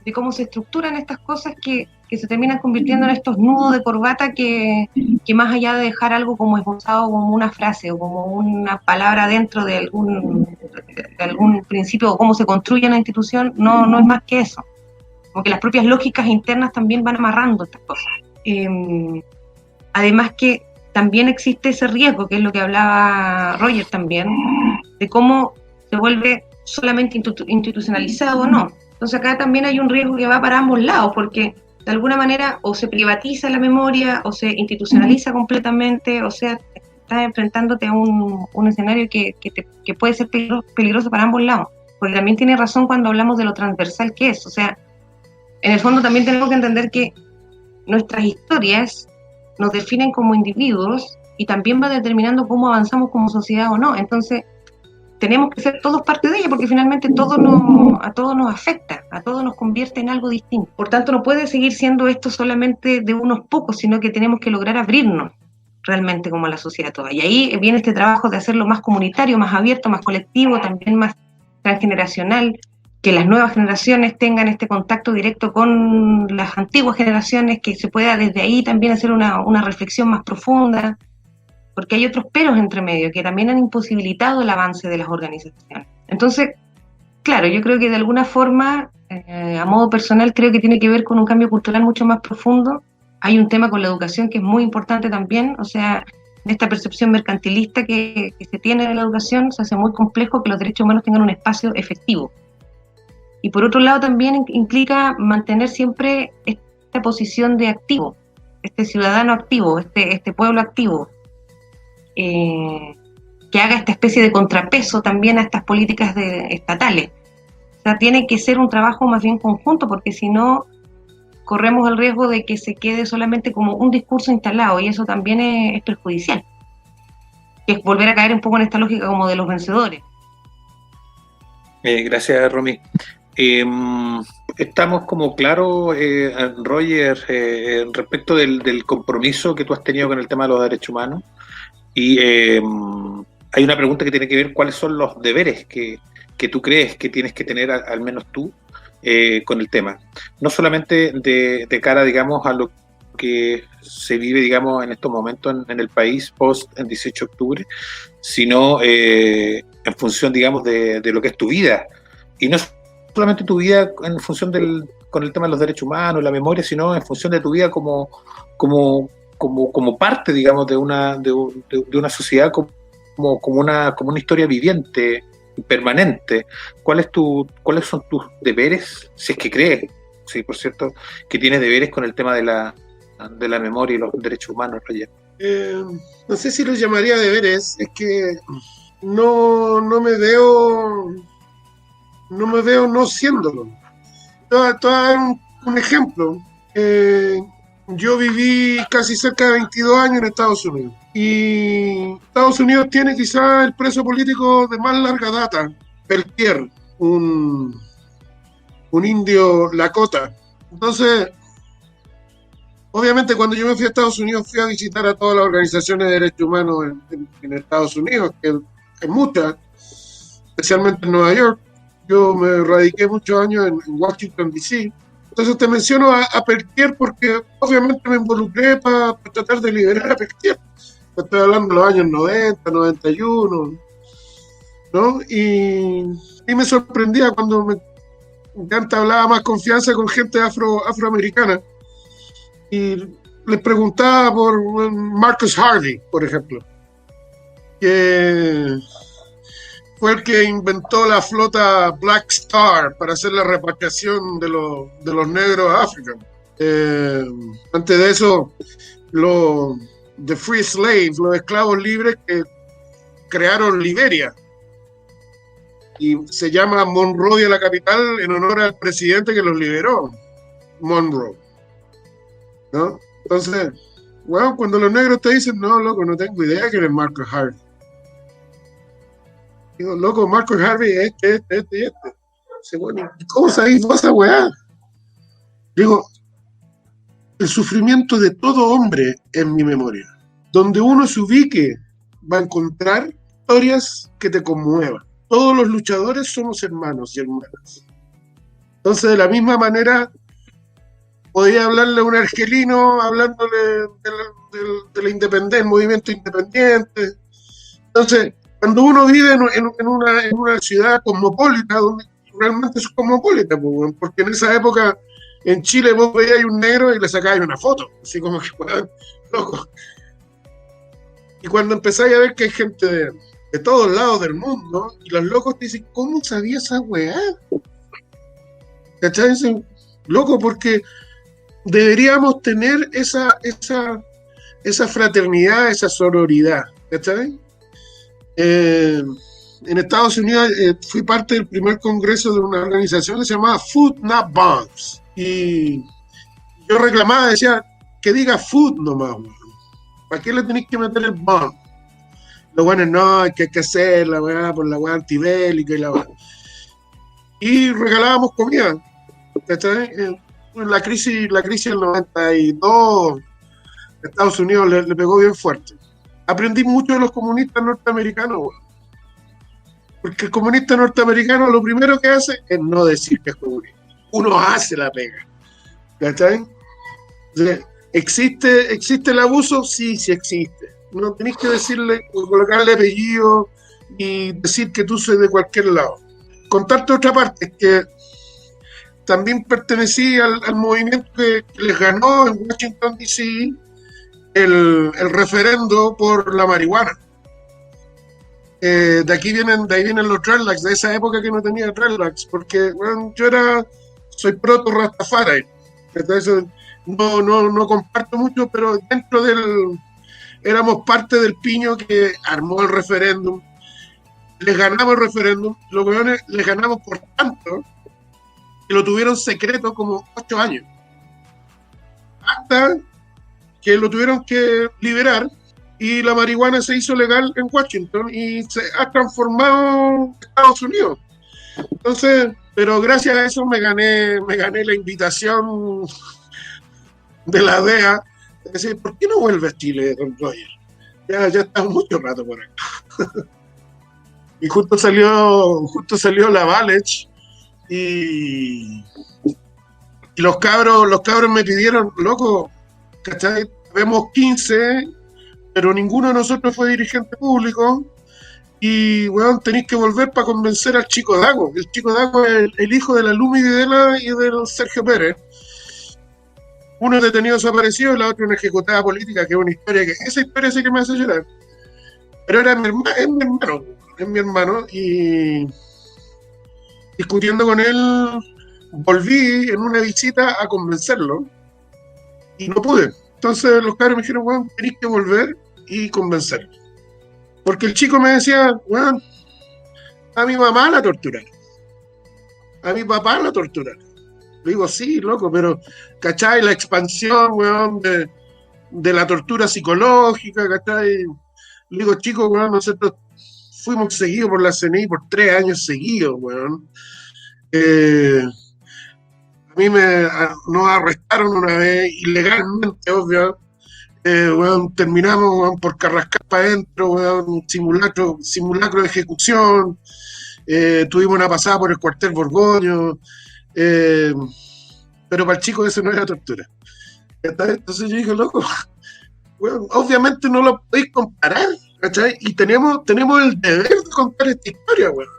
de cómo se estructuran estas cosas que se terminan convirtiendo en estos nudos de corbata que más allá de dejar algo como esbozado como una frase o como una palabra dentro de algún principio o cómo se construye una institución, no es más que eso. Porque las propias lógicas internas también van amarrando estas cosas. Además que también existe ese riesgo, que es lo que hablaba Roger también, de cómo se vuelve solamente institucionalizado o no. Entonces acá también hay un riesgo que va para ambos lados, porque de alguna manera o se privatiza la memoria o se institucionaliza completamente, o sea, estás enfrentándote a un escenario que puede ser peligroso para ambos lados. Porque también tiene razón cuando hablamos de lo transversal que es. O sea, en el fondo también tenemos que entender que nuestras historias nos definen como individuos y también va determinando cómo avanzamos como sociedad o no. Entonces, tenemos que ser todos parte de ella, porque finalmente a todos nos afecta, a todos nos convierte en algo distinto. Por tanto, no puede seguir siendo esto solamente de unos pocos, sino que tenemos que lograr abrirnos realmente como a la sociedad toda. Y ahí viene este trabajo de hacerlo más comunitario, más abierto, más colectivo, también más transgeneracional, que las nuevas generaciones tengan este contacto directo con las antiguas generaciones, que se pueda desde ahí también hacer una reflexión más profunda, porque hay otros peros entre medio que también han imposibilitado el avance de las organizaciones. Entonces, claro, yo creo que de alguna forma, a modo personal, creo que tiene que ver con un cambio cultural mucho más profundo. Hay un tema con la educación que es muy importante también, o sea, en esta percepción mercantilista que se tiene de la educación, se hace muy complejo que los derechos humanos tengan un espacio efectivo. Y por otro lado también implica mantener siempre esta posición de activo, este ciudadano activo, este pueblo activo, que haga esta especie de contrapeso también a estas políticas estatales. O sea, tiene que ser un trabajo más bien conjunto, porque si no, corremos el riesgo de que se quede solamente como un discurso instalado, y eso también es perjudicial, que es volver a caer un poco en esta lógica como de los vencedores. Gracias, Romy. Estamos como claros, Roger, respecto del compromiso que tú has tenido con el tema de los derechos humanos, y hay una pregunta que tiene que ver cuáles son los deberes que tú crees que tienes que tener, al menos tú, con el tema. No solamente de cara, digamos, a lo que se vive, digamos, en estos momentos en el país post el 18 de octubre, sino en función, digamos, de lo que es tu vida. Y no solamente tu vida en función con el tema de los derechos humanos, la memoria, sino en función de tu vida como parte, digamos, de una sociedad, como una historia viviente, permanente. ¿Cuáles son tus deberes, si es que crees, sí, por cierto, que tienes deberes con el tema de la memoria y los derechos humanos, Roger? No sé si los llamaría deberes, es que no me veo no siéndolo. Te voy a dar un ejemplo. Yo viví casi cerca de 22 años en Estados Unidos. Y Estados Unidos tiene quizá el preso político de más larga data, Peltier, un indio Lakota. Entonces, obviamente cuando yo me fui a Estados Unidos, fui a visitar a todas las organizaciones de derechos humanos en Estados Unidos, que hay muchas, especialmente en Nueva York. Yo me radiqué muchos años en Washington, D.C. Entonces te menciono a Peltier porque obviamente me involucré para tratar de liberar a Peltier. Estoy hablando de los años 90, 91, ¿no? Y me sorprendía cuando ya hablaba más confianza con gente afroamericana y les preguntaba por Marcus Harvey, por ejemplo, que fue el que inventó la flota Black Star para hacer la repatriación de los negros a África. Antes de eso, The Free Slaves, los esclavos libres que crearon Liberia. Y se llama Monrovia la capital en honor al presidente que los liberó, Monroe, ¿no? Entonces, bueno, cuando los negros te dicen, no, loco, no tengo idea que eres Marcus Harvey. Digo, loco, Marcus Harvey, este. Dice, bueno, ¿cómo sabéis vos esa weá? Digo, el sufrimiento de todo hombre en mi memoria. donde uno se ubique, va a encontrar historias que te conmuevan. Todos los luchadores somos hermanos y hermanas. Entonces, de la misma manera, podía hablarle a un argelino hablándole de la independencia, movimiento independiente. Entonces, cuando uno vive en una ciudad cosmopolita, donde realmente es cosmopolita, porque en esa época en Chile vos veías un negro y le sacabas una foto, así como que, bueno, loco. Y cuando empezáis a ver que hay gente de todos lados del mundo, y los locos te dicen, ¿cómo sabía esa weá? ¿Cachai? Dicen, loco, porque deberíamos tener esa fraternidad, esa sororidad, ¿cachai? En Estados Unidos fui parte del primer congreso de una organización que se llamaba Food Not Bombs, y yo reclamaba, decía, que diga food nomás, ¿para qué le tenéis que meter el bomb? Lo bueno es no, hay que hacer la weá por la weá antibélica y la weá. Y regalábamos comida, ¿cachai? La crisis del 92, Estados Unidos le pegó bien fuerte. Aprendí mucho de los comunistas norteamericanos, weón. Porque el comunista norteamericano lo primero que hace es no decir que es comunista. Uno hace la pega, ¿cachai? Entonces, ¿existe el abuso? Sí, sí existe. No tenés que decirle, colocarle apellido y decir que tú soy de cualquier lado. Contarte otra parte, que también pertenecí al movimiento que les ganó en Washington, D.C. el referendo por la marihuana. De ahí vienen los dreadlocks, de esa época que no tenía dreadlocks, porque bueno, soy proto Rastafari. Entonces, no comparto mucho, pero éramos parte del piño que armó el referéndum. Les ganamos el referéndum, los weones les ganamos por tanto que lo tuvieron secreto como 8 años. Hasta que lo tuvieron que liberar y la marihuana se hizo legal en Washington y se ha transformado en Estados Unidos. Entonces, pero gracias a eso me gané la invitación de la DEA. Es decir, ¿por qué no vuelves a Chile, don Roger? Ya estás mucho rato por acá. Y justo salió la Valech y los cabros me pidieron, loco, ¿cachai? Vemos 15, pero ninguno de nosotros fue dirigente público y, weón, tenéis que volver para convencer al Chico Dago. El Chico Dago es el hijo de la Lumi Videla y del Sergio Pérez. Uno es detenido desaparecido y la otra una ejecutada política, que es una historia esa historia sí que me hace llorar. Pero es mi hermano, y discutiendo con él, volví en una visita a convencerlo y no pude. Entonces los cabros me dijeron, bueno, tenés que volver y convencerlo. Porque el chico me decía, bueno, a mi mamá la torturaron, a mi papá la torturaron. Le digo, sí, loco, pero, ¿cachai? La expansión, weón, de la tortura psicológica, ¿cachai? Le digo, chicos, weón, nosotros fuimos seguidos por la CNI por 3 años seguidos, weón. A mí nos arrestaron una vez, ilegalmente, obvio. Weón, terminamos, weón, por carrascar para adentro, weón, simulacro de ejecución. Tuvimos una pasada por el cuartel Borgoño. Pero para el chico eso no era tortura. Entonces yo dije, loco, bueno, obviamente no lo podéis comparar, ¿cachai? Y tenemos el deber de contar esta historia, weón.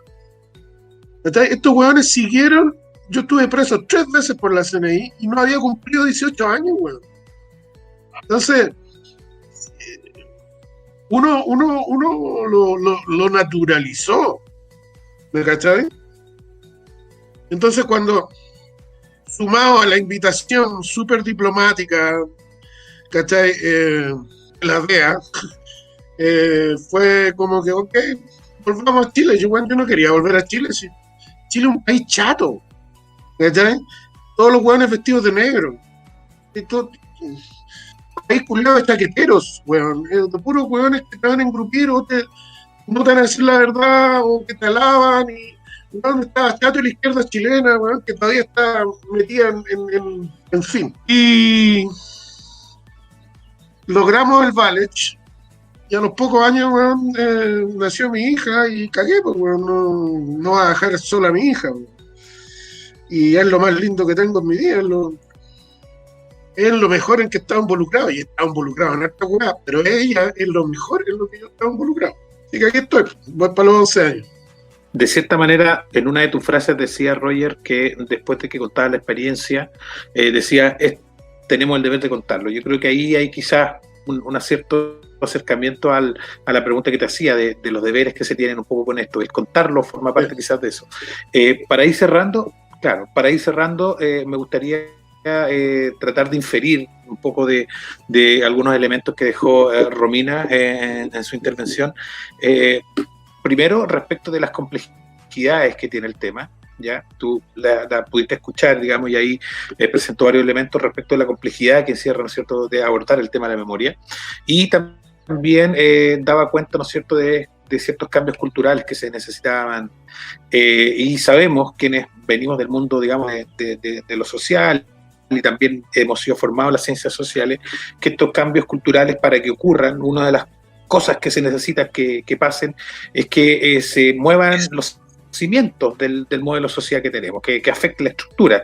¿Cachai? Estos weones siguieron, yo estuve preso 3 veces por la CNI y no había cumplido 18 años, weón. Entonces, uno lo naturalizó, ¿me cachai? Entonces cuando, sumado a la invitación súper diplomática, ¿cachai? La DEA, fue como que, ok, volvamos a Chile. Yo no quería volver a Chile. Chile es un país chato, ¿cachai? Todos los hueones vestidos de negro. País culiado de chaqueteros, weón. De puros hueones que te van a engrupir o no te van a decir la verdad o que te alaban y... ¿Dónde estaba chato y la izquierda chilena, bueno, que todavía está metida en fin? Y logramos el Valech Y a los pocos años, weón, nació mi hija y cagué, pues, weón, no va a dejar sola a mi hija, weón. Y es lo más lindo que tengo en mi vida, es lo mejor en que estaba involucrado, y estaba involucrado en esta weá, pero ella es lo mejor en lo que yo estaba involucrado. Así que aquí estoy, voy para los 11 años. De cierta manera, en una de tus frases decía Roger que después de que contaba la experiencia, decía, tenemos el deber de contarlo. Yo creo que ahí hay quizás un cierto acercamiento a la pregunta que te hacía de los deberes que se tienen un poco con esto. El contarlo forma parte quizás de eso. Para ir cerrando, me gustaría tratar de inferir un poco de algunos elementos que dejó Romina en su intervención. Primero, respecto de las complejidades que tiene el tema, ¿ya? Tú la pudiste escuchar, digamos, y ahí presentó varios elementos respecto de la complejidad que encierra, ¿no es cierto?, de abordar el tema de la memoria. Y también daba cuenta, ¿no es cierto?, de ciertos cambios culturales que se necesitaban. Y sabemos, quienes venimos del mundo, digamos, de lo social, y también hemos sido formados en las ciencias sociales, que estos cambios culturales, para que ocurran, una de las cosas que se necesita que pasen es que se muevan los cimientos del modelo social que tenemos, que afecte la estructura.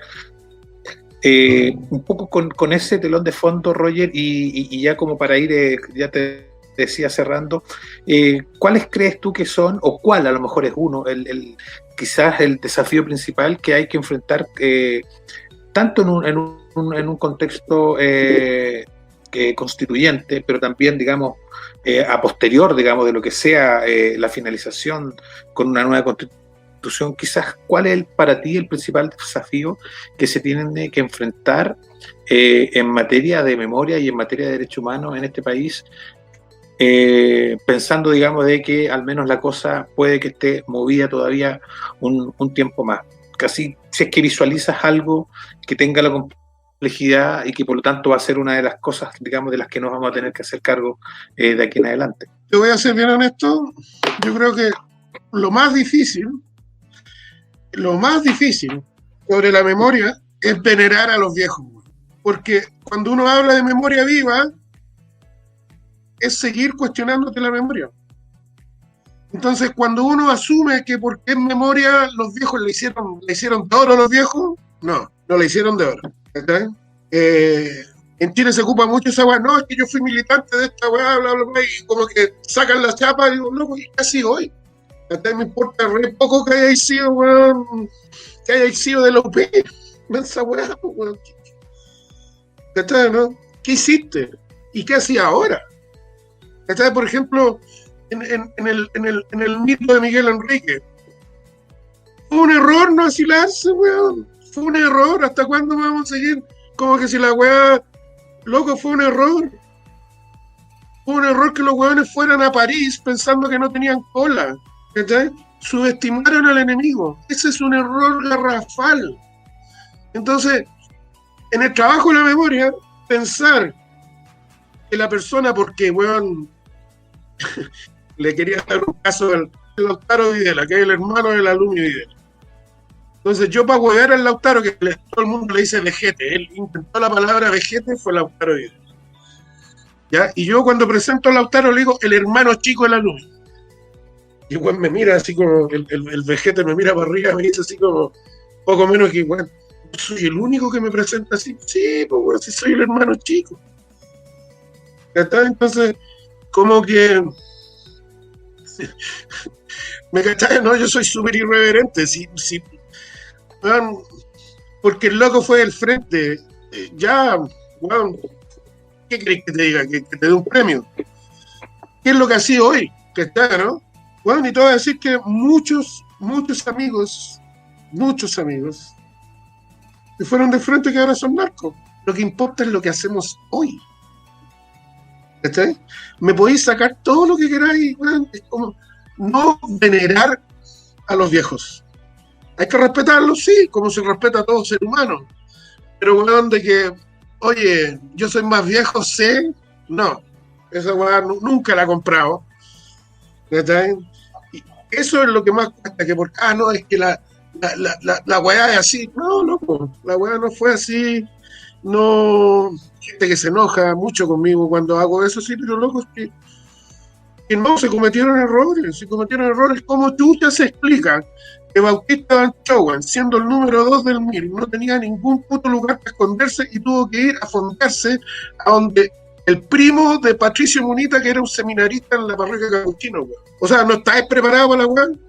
Un poco con ese telón de fondo, Roger, y ya como para ir, ya te decía cerrando, ¿cuáles crees tú que son, o cuál a lo mejor es uno, quizás el desafío principal que hay que enfrentar, tanto en un contexto constituyente, pero también, digamos, a posterior, digamos, de lo que sea la finalización con una nueva constitución? Quizás, ¿cuál es para ti el principal desafío que se tienen que enfrentar en materia de memoria y en materia de derechos humanos en este país, pensando, digamos, de que al menos la cosa puede que esté movida todavía un tiempo más? Casi, si es que visualizas algo que tenga la complejidad y que por lo tanto va a ser una de las cosas, digamos, de las que nos vamos a tener que hacer cargo de aquí en adelante. Te voy a ser bien honesto, yo creo que lo más difícil sobre la memoria es venerar a los viejos, porque cuando uno habla de memoria viva es seguir cuestionándote la memoria. Entonces, cuando uno asume que porque es memoria los viejos le hicieron de oro a los viejos, no le hicieron de oro. ¿Okay? En Chile se ocupa mucho esa weá, no, es que yo fui militante de esta weá, bla, bla, bla, y como que sacan la chapa y digo, loco, ¿y qué sigo hoy? ¿Okay? Me importa re poco que hayáis sido, weón, que hayáis sido de la UP, esa weá, weón. ¿Okay? ¿No? ¿Qué hiciste? ¿Y qué hacía ahora? ¿Okay? Por ejemplo, en el mito de Miguel Enrique, fue un error no asilarse, weón. Fue un error. ¿Hasta cuándo vamos a seguir? Como que si la weá, loco, fue un error. Fue un error que los weones fueran a París pensando que no tenían cola. ¿Entendés? Subestimaron al enemigo. Ese es un error garrafal. Entonces, en el trabajo de la memoria, pensar que la persona, porque, weón, le quería dar un caso del Lautaro Videla, que es el hermano del Alumio Videla. Entonces yo, para huevear al Lautaro, que todo el mundo le dice vejete, él inventó la palabra vejete, fue Lautaro Videla. ¿Ya? Y yo cuando presento a Lautaro le digo el hermano chico del Alumio. Y igual me mira así como, el vejete me mira para arriba, me dice así como, poco menos que igual, ¿soy el único que me presenta así? Sí, pues bueno, sí soy el hermano chico. Entonces, como que me cachai, no, yo soy súper irreverente, sí, bueno, porque el loco fue del frente, ya, bueno, ¿qué crees que te diga? Que te dé un premio. ¿Qué es lo que ha sido hoy? Que está, ¿no? Bueno, y te voy a decir que muchos amigos que fueron de frente que ahora son narcos. Lo que importa es lo que hacemos hoy. ¿Está? Me podéis sacar todo lo que queráis, bueno, es como no venerar a los viejos. Hay que respetarlos, sí, como se respeta a todo ser humano. Pero bueno, de que, oye, yo soy más viejo, sé, no. Esa weá nunca la he comprado. ¿Está? Y eso es lo que más cuesta, que porque, no, es que la weá es así. No, loco, la weá no fue así. No, gente que se enoja mucho conmigo cuando hago eso, sí, pero loco, es que que no, se cometieron errores. ¿Cómo chucha se explica que Bautista Van Chowan, siendo el número 2 del MIR, no tenía ningún puto lugar para esconderse y tuvo que ir a fondearse a donde el primo de Patricio Munita, que era un seminarista en la parroquia Capuchino, weón? O sea, ¿no estás preparado para la weón?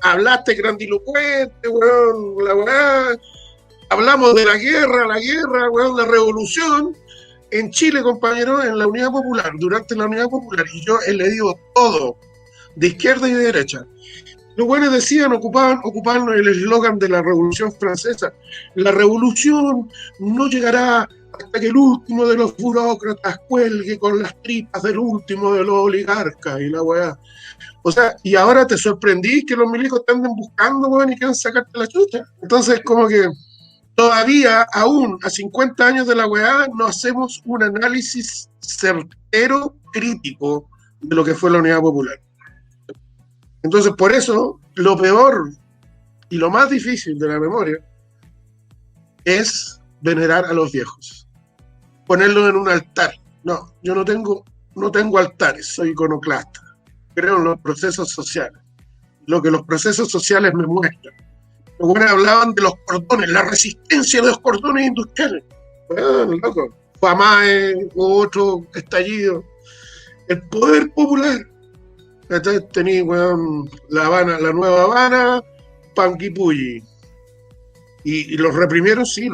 Hablaste grandilocuente, weón, la weón. Hablamos de la guerra, weón, la revolución. En Chile, compañero, en la Unidad Popular, durante la Unidad Popular, y yo he leído todo, de izquierda y de derecha. Los buenos decían, ocupaban el eslogan de la Revolución Francesa: la revolución no llegará hasta que el último de los burócratas cuelgue con las tripas del último de los oligarcas y la weá. O sea, y ahora te sorprendís que los milicos te anden buscando, weón, y quieran sacarte la chucha. Entonces, como que todavía, aún a 50 años de la weá, no hacemos un análisis certero, crítico, de lo que fue la Unidad Popular. Entonces, por eso, lo peor y lo más difícil de la memoria es venerar a los viejos, ponerlos en un altar. No, yo no tengo altares, soy iconoclasta. Creo en los procesos sociales, lo que los procesos sociales me muestran. Los buenos hablaban de los cordones, la resistencia de los cordones industriales. Bueno, loco, FAMAE, otro estallido. El poder popular. Entonces tenía, bueno, La Habana, la Nueva Habana, Panguipulli. Y los reprimieron, sí,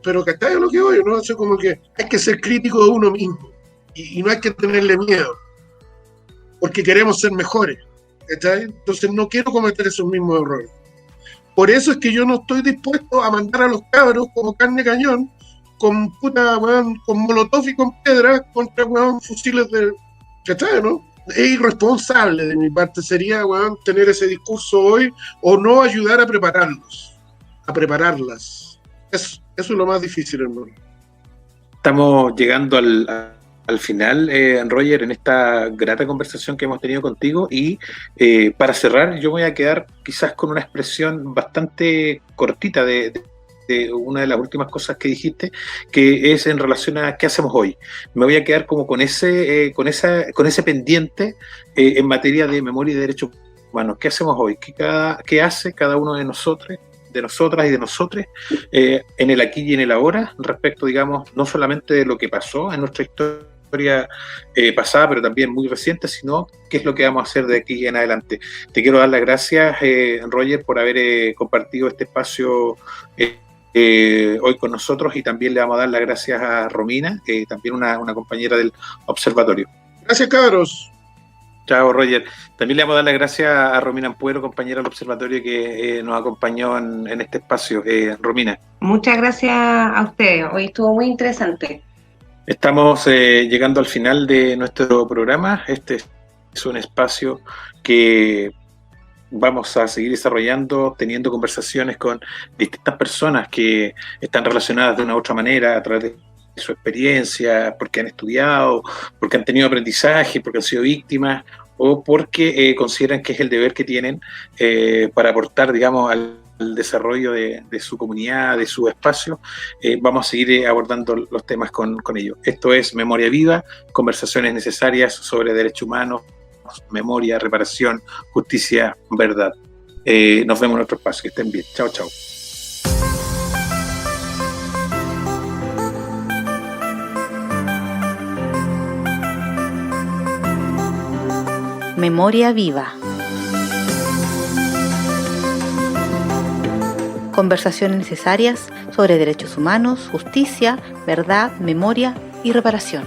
pero ¿cachai? Lo que voy, ¿no? Eso como que hay que ser crítico de uno mismo. Y no hay que tenerle miedo, porque queremos ser mejores. ¿Cachai? Entonces no quiero cometer esos mismos errores. Por eso es que yo no estoy dispuesto a mandar a los cabros como carne cañón con puta, weón, con molotov y con piedras contra, weón, fusiles de... ¿Cachai, no? Es irresponsable de mi parte, sería, weón, tener ese discurso hoy o no ayudar a prepararlos, a prepararlas. Eso es lo más difícil, hermano. Estamos llegando al final, Roger, en esta grata conversación que hemos tenido contigo, y para cerrar yo voy a quedar quizás con una expresión bastante cortita de una de las últimas cosas que dijiste, que es en relación a qué hacemos hoy. Me voy a quedar como con ese pendiente en materia de memoria y derechos humanos. ¿Qué hacemos hoy? ¿Qué hace cada uno de nosotros, de nosotras y de nosotres en el aquí y en el ahora, respecto, digamos, no solamente de lo que pasó en nuestra historia pasada, pero también muy reciente, sino qué es lo que vamos a hacer de aquí en adelante? Te quiero dar las gracias, Roger, por haber compartido este espacio hoy con nosotros, y también le vamos a dar las gracias a Romina, también una compañera del observatorio. Gracias, cabros. Chao, Roger. También le vamos a dar las gracias a Romina Ampuero, compañera del observatorio, que nos acompañó en este espacio. Romina. Muchas gracias a ustedes. Hoy estuvo muy interesante. Estamos llegando al final de nuestro programa. Este es un espacio que vamos a seguir desarrollando, teniendo conversaciones con distintas personas que están relacionadas de una u otra manera a través de su experiencia, porque han estudiado, porque han tenido aprendizaje, porque han sido víctimas, o porque consideran que es el deber que tienen para aportar, digamos, al desarrollo de su comunidad, de su espacio. Vamos a seguir abordando los temas con ellos. Esto es Memoria Viva, conversaciones necesarias sobre derechos humanos, memoria, reparación, justicia, verdad. Nos vemos en otro espacio. Que estén bien. Chao, chao. Memoria Viva. Conversaciones necesarias sobre derechos humanos, justicia, verdad, memoria y reparación.